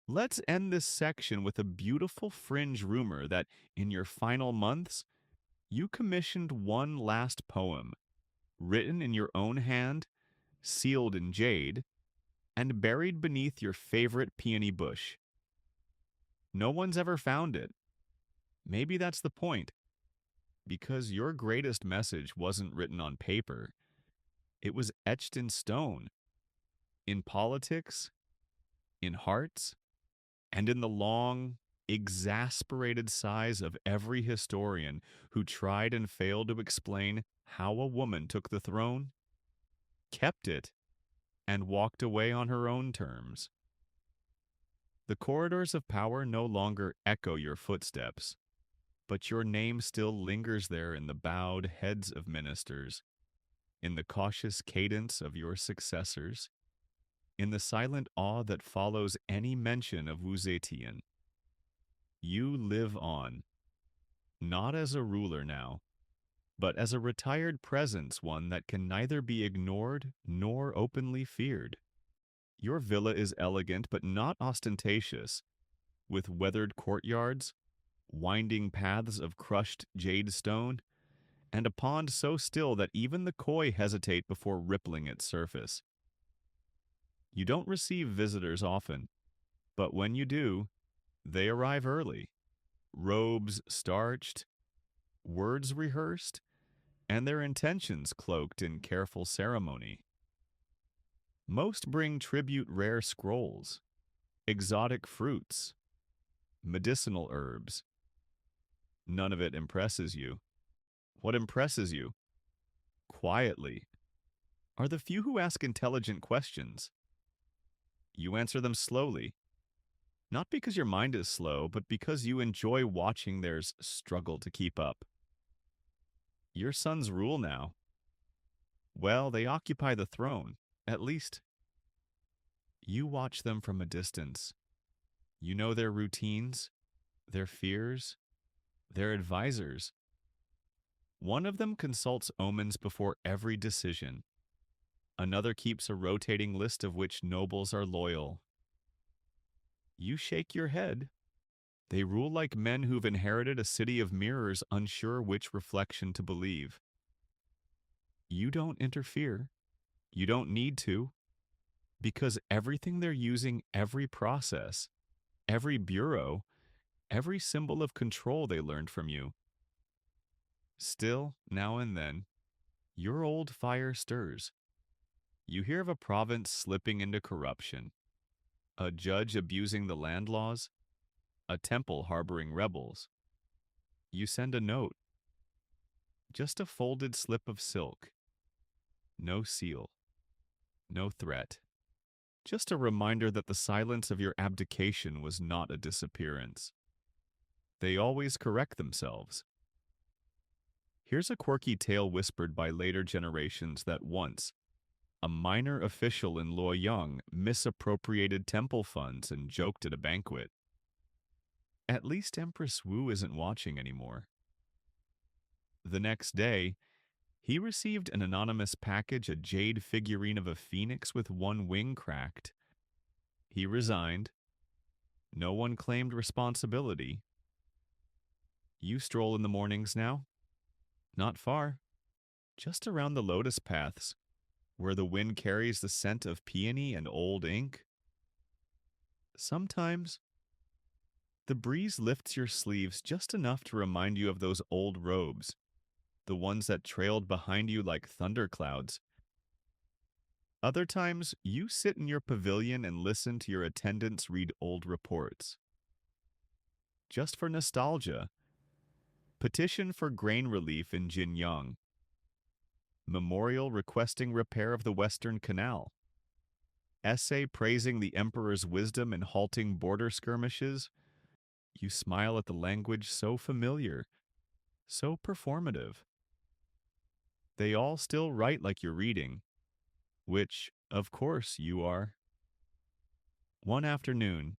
Let's end this section with a beautiful fringe rumor that in your final months, you commissioned one last poem, written in your own hand, sealed in jade, and buried beneath your favorite peony bush. No one's ever found it. Maybe that's the point. Because your greatest message wasn't written on paper. It was etched in stone. In politics, in hearts, and in the long, exasperated sighs of every historian who tried and failed to explain how a woman took the throne, kept it, and walked away on her own terms. The corridors of power no longer echo your footsteps, but your name still lingers there in the bowed heads of ministers, in the cautious cadence of your successors, in the silent awe that follows any mention of Wu Zetian. You live on, not as a ruler now, but as a retired presence, one that can neither be ignored nor openly feared. Your villa is elegant but not ostentatious, with weathered courtyards, winding paths of crushed jade stone, and a pond so still that even the koi hesitate before rippling its surface. You don't receive visitors often, but when you do, they arrive early, robes starched, words rehearsed, and their intentions cloaked in careful ceremony. Most bring tribute rare scrolls, exotic fruits, medicinal herbs. None of it impresses you. What impresses you, quietly, are the few who ask intelligent questions. You answer them slowly, not because your mind is slow, but because you enjoy watching theirs struggle to keep up. Your sons rule now. Well, they occupy the throne, at least. You watch them from a distance. You know their routines, their fears, their advisors. One of them consults omens before every decision. Another keeps a rotating list of which nobles are loyal. You shake your head. They rule like men who've inherited a city of mirrors, unsure which reflection to believe. You don't interfere. You don't need to. Because everything they're using, every process, every bureau, every symbol of control they learned from you. Still, now and then, your old fire stirs. You hear of a province slipping into corruption, a judge abusing the land laws, a temple harboring rebels. You send a note, just a folded slip of silk. No seal, no threat. Just a reminder that the silence of your abdication was not a disappearance. They always correct themselves. Here's a quirky tale whispered by later generations that once, a minor official in Luoyang misappropriated temple funds and joked at a banquet. At least Empress Wu isn't watching anymore. The next day, he received an anonymous package, a jade figurine of a phoenix with one wing cracked. He resigned. No one claimed responsibility. You stroll in the mornings now? Not far. Just around the lotus paths, where the wind carries the scent of peony and old ink. Sometimes, the breeze lifts your sleeves just enough to remind you of those old robes, the ones that trailed behind you like thunderclouds. Other times, you sit in your pavilion and listen to your attendants read old reports. Just for nostalgia. Petition for grain relief in Jinyang. Memorial requesting repair of the Western Canal. Essay praising the emperor's wisdom in halting border skirmishes. You smile at the language so familiar, so performative. They all still write like you're reading, which, of course, you are. One afternoon,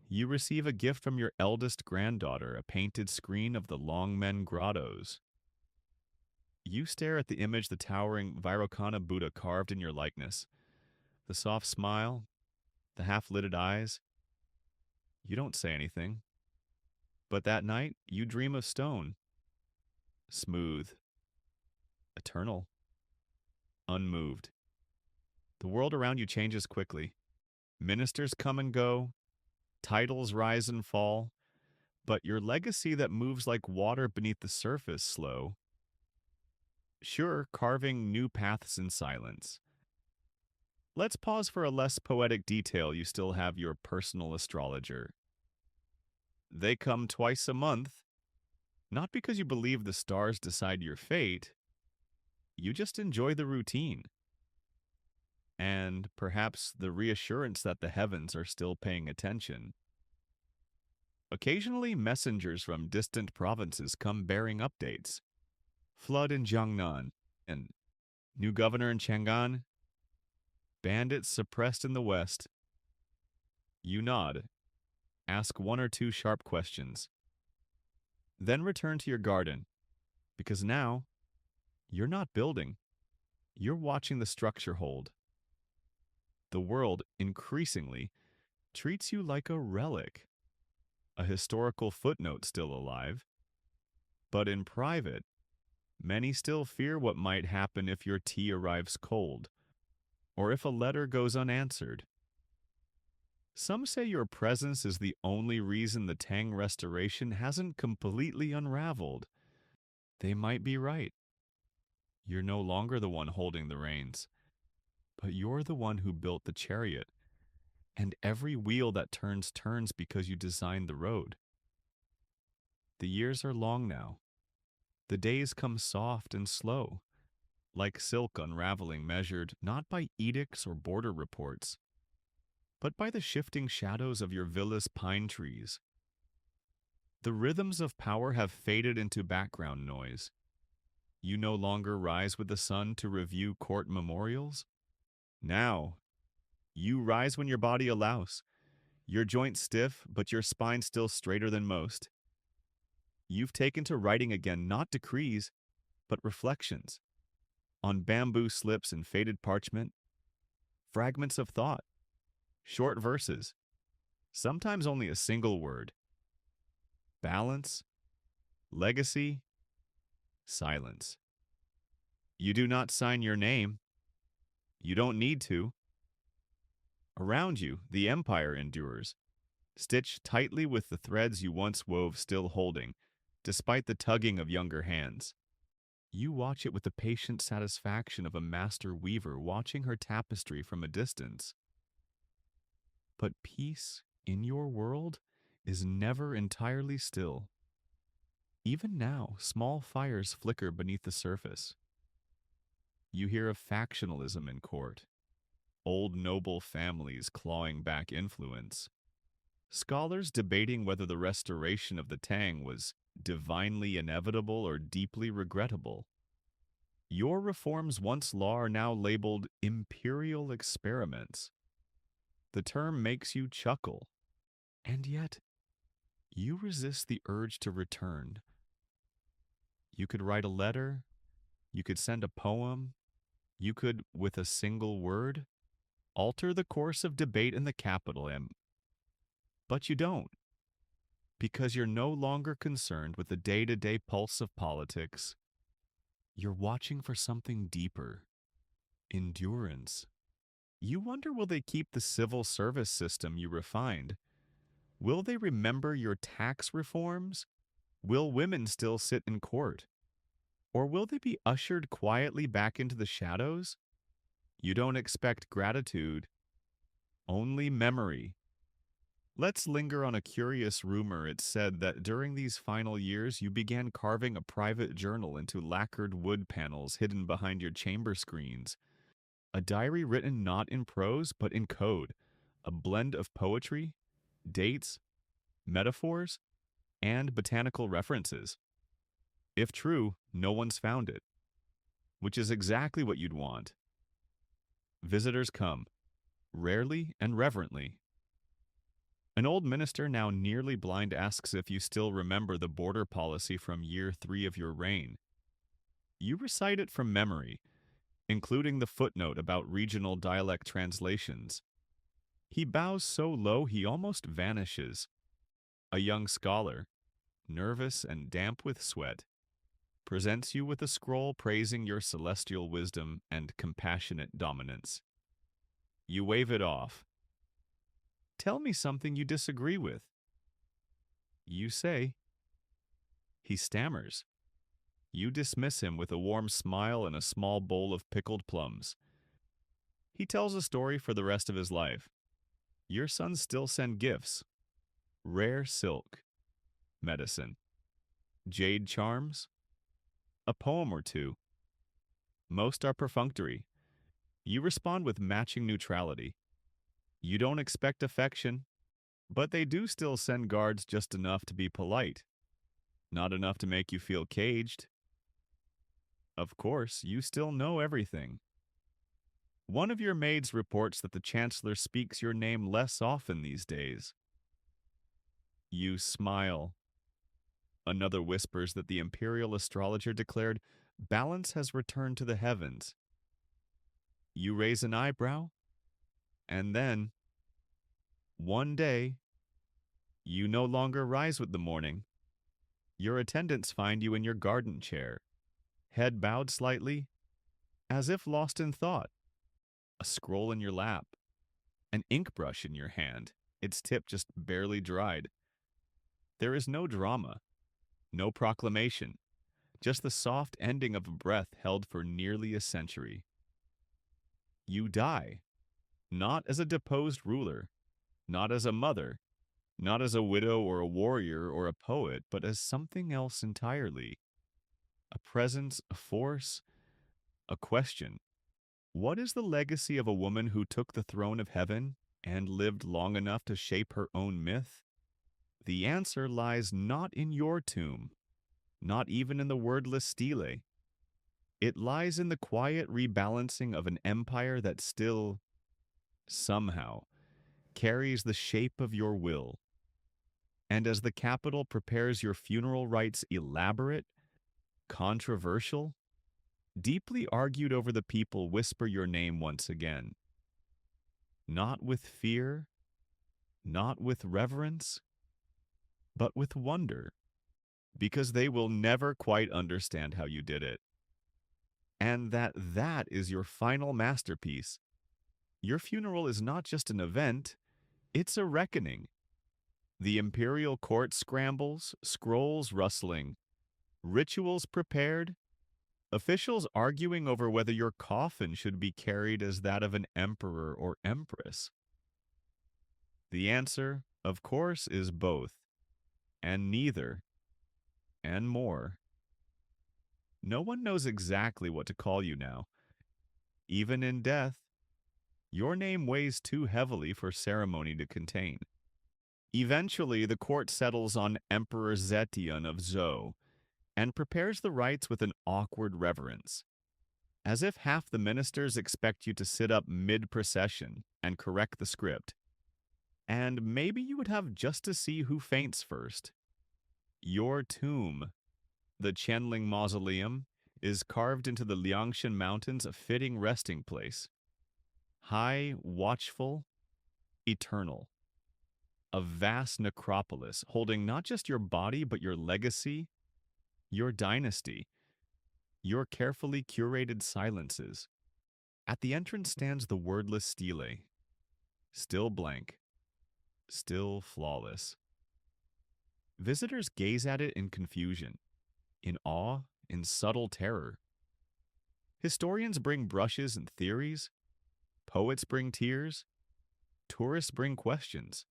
you receive a gift from your eldest granddaughter, a painted screen of the Longmen Grottos. You stare at the image the towering Vairocana Buddha carved in your likeness. The soft smile, the half-lidded eyes. You don't say anything. But that night, you dream of stone. Smooth. Eternal. Unmoved. The world around you changes quickly. Ministers come and go. Titles rise and fall. But your legacy that moves like water beneath the surface slow. Sure, carving new paths in silence. Let's pause for a less poetic detail. You still have your personal astrologer. They come twice a month, not because you believe the stars decide your fate. You just enjoy the routine. And perhaps the reassurance that the heavens are still paying attention. Occasionally, messengers from distant provinces come bearing updates. Flood in Chang'an, and new governor in Chang'an. Bandits suppressed in the west. You nod, ask one or two sharp questions, then return to your garden, because now you're not building, you're watching the structure hold. The world, increasingly, treats you like a relic, a historical footnote still alive. But in private, many still fear what might happen if your tea arrives cold, or if a letter goes unanswered. Some say your presence is the only reason the Tang restoration hasn't completely unraveled. They might be right. You're no longer the one holding the reins, but you're the one who built the chariot, and every wheel that turns because you designed the road. The years are long now. The days come soft and slow, like silk unraveling, measured not by edicts or border reports, but by the shifting shadows of your villa's pine trees. The rhythms of power have faded into background noise. You no longer rise with the sun to review court memorials. Now, you rise when your body allows, your joints stiff, but your spine still straighter than most. You've taken to writing again not decrees, but reflections, on bamboo slips and faded parchment, fragments of thought, short verses, sometimes only a single word. Balance, legacy, silence. You do not sign your name. You don't need to. Around you, the empire endures, stitched tightly with the threads you once wove still holding, despite the tugging of younger hands. You watch it with the patient satisfaction of a master weaver watching her tapestry from a distance. But peace in your world is never entirely still. Even now, small fires flicker beneath the surface. You hear of factionalism in court, old noble families clawing back influence, scholars debating whether the restoration of the Tang was divinely inevitable or deeply regrettable. Your reforms once law are now labeled imperial experiments. The term makes you chuckle, and yet you resist the urge to return. You could write a letter, you could send a poem, you could, with a single word, alter the course of debate in the capital, but you don't, because you're no longer concerned with the day-to-day pulse of politics. You're watching for something deeper. Endurance. You wonder, will they keep the civil service system you refined? Will they remember your tax reforms? Will women still sit in court? Or will they be ushered quietly back into the shadows? You don't expect gratitude, only memory. Let's linger on a curious rumor. It's said that during these final years you began carving a private journal into lacquered wood panels hidden behind your chamber screens. A diary written not in prose but in code, a blend of poetry, dates, metaphors, and botanical references. If true, no one's found it, which is exactly what you'd want. Visitors come, rarely and reverently. An old minister, now nearly blind, asks if you still remember the border policy from year 3 of your reign. You recite it from memory, including the footnote about regional dialect translations. He bows so low he almost vanishes. A young scholar, nervous and damp with sweat, presents you with a scroll praising your celestial wisdom and compassionate dominance. You wave it off. Tell me something you disagree with. You say. He stammers. You dismiss him with a warm smile and a small bowl of pickled plums. He tells a story for the rest of his life. Your sons still send gifts. Rare silk, medicine, jade charms, a poem or two. Most are perfunctory. You respond with matching neutrality. You don't expect affection, but they do still send guards just enough to be polite, not enough to make you feel caged. Of course, you still know everything. One of your maids reports that the Chancellor speaks your name less often these days. You smile. Another whispers that the imperial astrologer declared balance has returned to the heavens. You raise an eyebrow, and then, one day, you no longer rise with the morning. Your attendants find you in your garden chair, head bowed slightly, as if lost in thought, a scroll in your lap, an ink brush in your hand, its tip just barely dried. There is no drama, no proclamation, just the soft ending of a breath held for nearly a century. You die, not as a deposed ruler, not as a mother, not as a widow or a warrior or a poet, but as something else entirely. A presence, a force, a question. What is the legacy of a woman who took the throne of heaven and lived long enough to shape her own myth? The answer lies not in your tomb, not even in the wordless stele. It lies in the quiet rebalancing of an empire that still, somehow, carries the shape of your will. And as the capital prepares your funeral rites elaborate, controversial, deeply argued over, the people whisper your name once again. Not with fear, not with reverence, but with wonder, because they will never quite understand how you did it. And that is your final masterpiece. Your funeral is not just an event, it's a reckoning. The imperial court scrambles, scrolls rustling, rituals prepared, officials arguing over whether your coffin should be carried as that of an emperor or empress. The answer, of course, is both, and neither, and more. No one knows exactly what to call you now. Even in death, your name weighs too heavily for ceremony to contain. Eventually, the court settles on Emperor Zetian of Zhou and prepares the rites with an awkward reverence, as if half the ministers expect you to sit up mid-procession and correct the script. And maybe you would have just to see who faints first. Your tomb, the Qianling Mausoleum, is carved into the Liangshan Mountains, a fitting resting place. High, watchful, eternal. A vast necropolis holding not just your body but your legacy, your dynasty, your carefully curated silences. At the entrance stands the wordless stele, still blank, still flawless. Visitors gaze at it in confusion, in awe, in subtle terror. Historians bring brushes and theories, poets bring tears, tourists bring questions.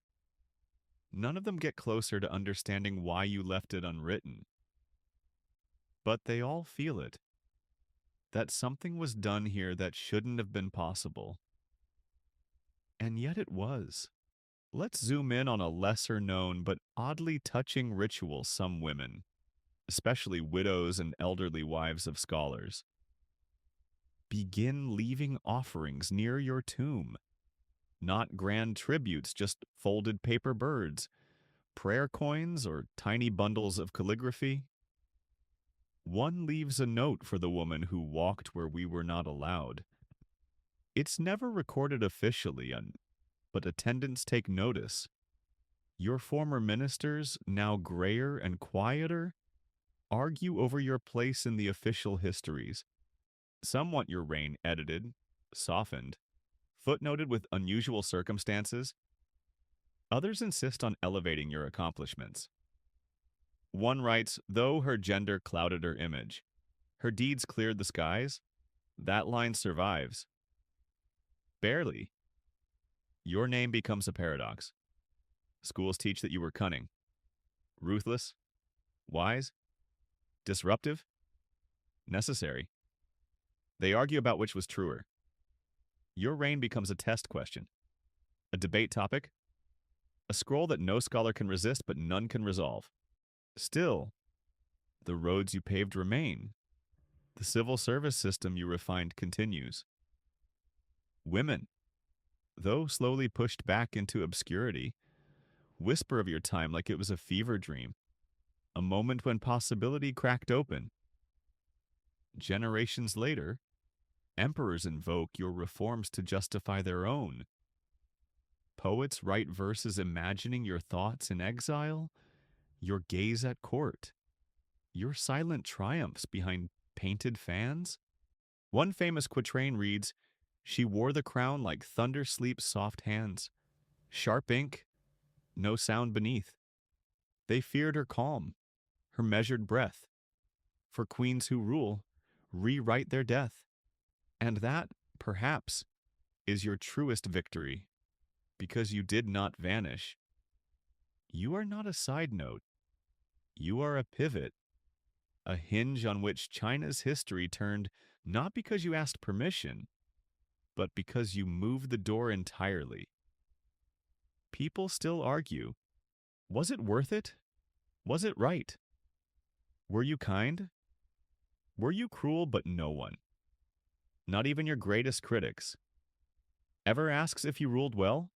None of them get closer to understanding why you left it unwritten. But they all feel it, that something was done here that shouldn't have been possible. And yet it was. Let's zoom in on a lesser-known but oddly touching ritual some women, especially widows and elderly wives of scholars, begin leaving offerings near your tomb. Not grand tributes, just folded paper birds, prayer coins, or tiny bundles of calligraphy. One leaves a note for the woman who walked where we were not allowed. It's never recorded officially, but attendants take notice. Your former ministers, now grayer and quieter, argue over your place in the official histories. Some want your reign edited, softened, footnoted with unusual circumstances. Others insist on elevating your accomplishments. One writes, though her gender clouded her image, her deeds cleared the skies, that line survives. Barely. Your name becomes a paradox. Schools teach that you were cunning, ruthless, wise, disruptive, necessary. They argue about which was truer. Your reign becomes a test question, a debate topic, a scroll that no scholar can resist but none can resolve. Still, the roads you paved remain. The civil service system you refined continues. Women, though slowly pushed back into obscurity, whisper of your time like it was a fever dream, a moment when possibility cracked open. Generations later, emperors invoke your reforms to justify their own. Poets write verses imagining your thoughts in exile, your gaze at court, your silent triumphs behind painted fans. One famous quatrain reads, "She wore the crown like thunder sleep's soft hands. Sharp ink, no sound beneath. They feared her calm, her measured breath. For queens who rule, rewrite their death. And that, perhaps, is your truest victory, because you did not vanish. You are not a side note. You are a pivot, a hinge on which China's history turned not because you asked permission, but because you moved the door entirely. People still argue, was it worth it? Was it right? Were you kind? Were you cruel? But no one, not even your greatest critics, ever asks if you ruled well,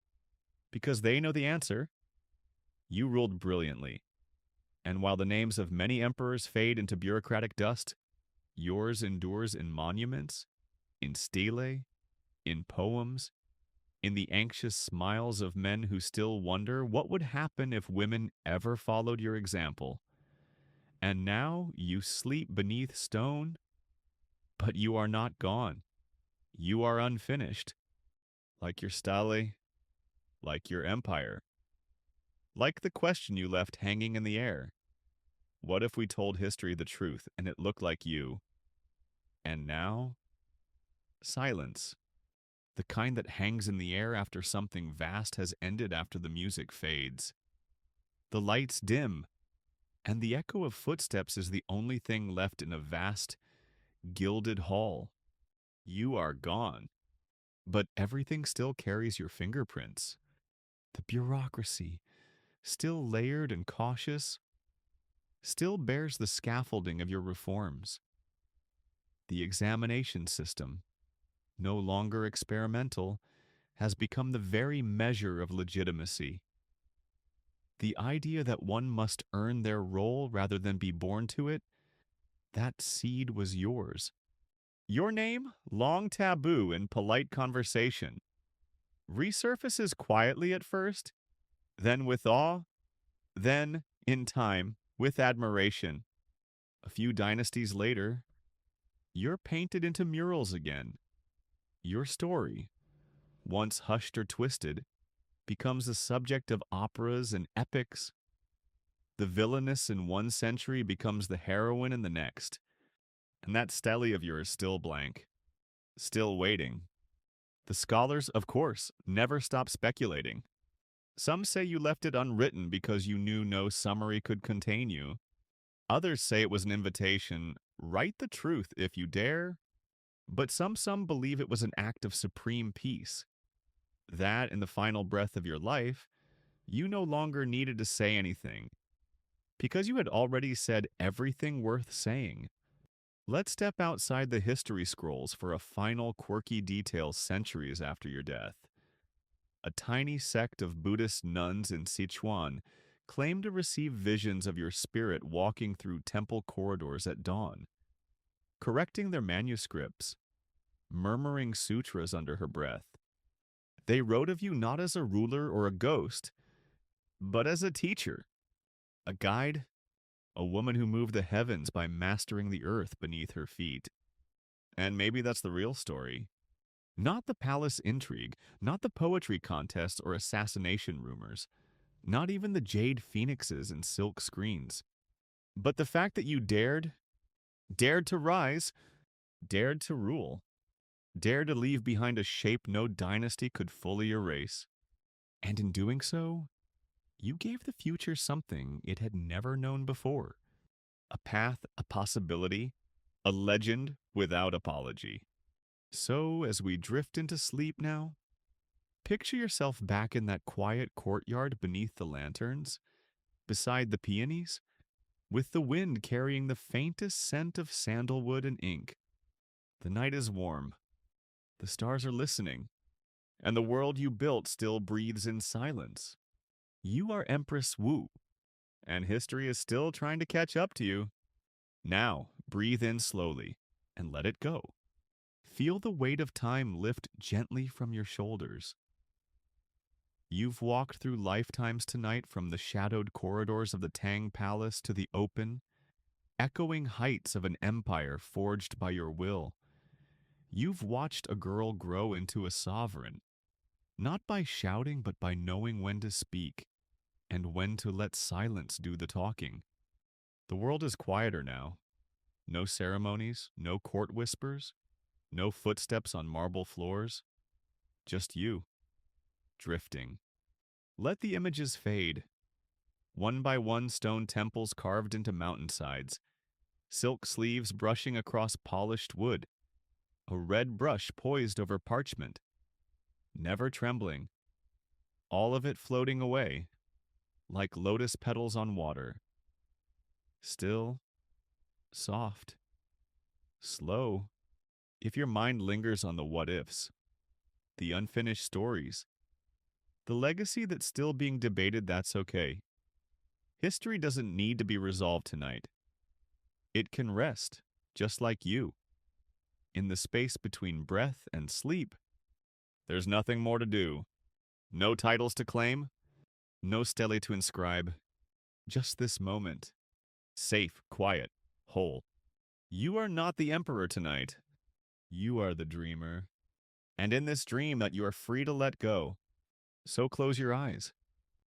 because they know the answer. You ruled brilliantly. And while the names of many emperors fade into bureaucratic dust, yours endures in monuments, in stelae, in poems, in the anxious smiles of men who still wonder what would happen if women ever followed your example. And now you sleep beneath stone, but you are not gone. You are unfinished, like your stele, like your empire, like the question you left hanging in the air. What if we told history the truth and it looked like you? And now, silence. The kind that hangs in the air after something vast has ended, after the music fades. The lights dim, and the echo of footsteps is the only thing left in a vast, gilded hall. You are gone, but everything still carries your fingerprints. The bureaucracy, still layered and cautious, still bears the scaffolding of your reforms. The examination system, no longer experimental, has become the very measure of legitimacy. The idea that one must earn their role rather than be born to it, that seed was yours. Your name, long taboo in polite conversation, resurfaces quietly at first, then with awe, then, in time, with admiration. A few dynasties later, you're painted into murals again. Your story, once hushed or twisted, becomes the subject of operas and epics. The villainess in one century becomes the heroine in the next. And that stele of yours still blank, still waiting. The scholars, of course, never stop speculating. Some say you left it unwritten because you knew no summary could contain you. Others say it was an invitation, write the truth if you dare. But some believe it was an act of supreme peace. That, in the final breath of your life, you no longer needed to say anything, because you had already said everything worth saying. Let's step outside the history scrolls for a final quirky detail centuries after your death. A tiny sect of Buddhist nuns in Sichuan claim to receive visions of your spirit walking through temple corridors at dawn, correcting their manuscripts, murmuring sutras under her breath. They wrote of you not as a ruler or a ghost, but as a teacher, a guide, a woman who moved the heavens by mastering the earth beneath her feet. And maybe that's the real story. Not the palace intrigue, not the poetry contest or assassination rumors, not even the jade phoenixes and silk screens, but the fact that you dared to rise, dared to rule, dared to leave behind a shape no dynasty could fully erase. And in doing so, you gave the future something it had never known before. A path, a possibility, a legend without apology. So, as we drift into sleep now, picture yourself back in that quiet courtyard beneath the lanterns, beside the peonies, with the wind carrying the faintest scent of sandalwood and ink. The night is warm. The stars are listening. and the world you built still breathes in silence. You are Empress Wu, and history is still trying to catch up to you. Now, breathe in slowly and let it go. Feel the weight of time lift gently from your shoulders. You've walked through lifetimes tonight, from the shadowed corridors of the Tang Palace to the open, echoing heights of an empire forged by your will. You've watched a girl grow into a sovereign, not by shouting but by knowing when to speak and when to let silence do the talking. The world is quieter now. No ceremonies, no court whispers, no footsteps on marble floors. Just you, drifting. Let the images fade. One by one, stone temples carved into mountainsides, silk sleeves brushing across polished wood, a red brush poised over parchment, never trembling, all of it floating away, like lotus petals on water. Still, soft, slow, if your mind lingers on the what-ifs, the unfinished stories, the legacy that's still being debated. That's okay. History doesn't need to be resolved tonight. It can rest, just like you. In the space between breath and sleep, there's nothing more to do. No titles to claim, no stele to inscribe. Just this moment. Safe, quiet, whole. You are not the emperor tonight. You are the dreamer. And in this dream that you are free to let go. So close your eyes.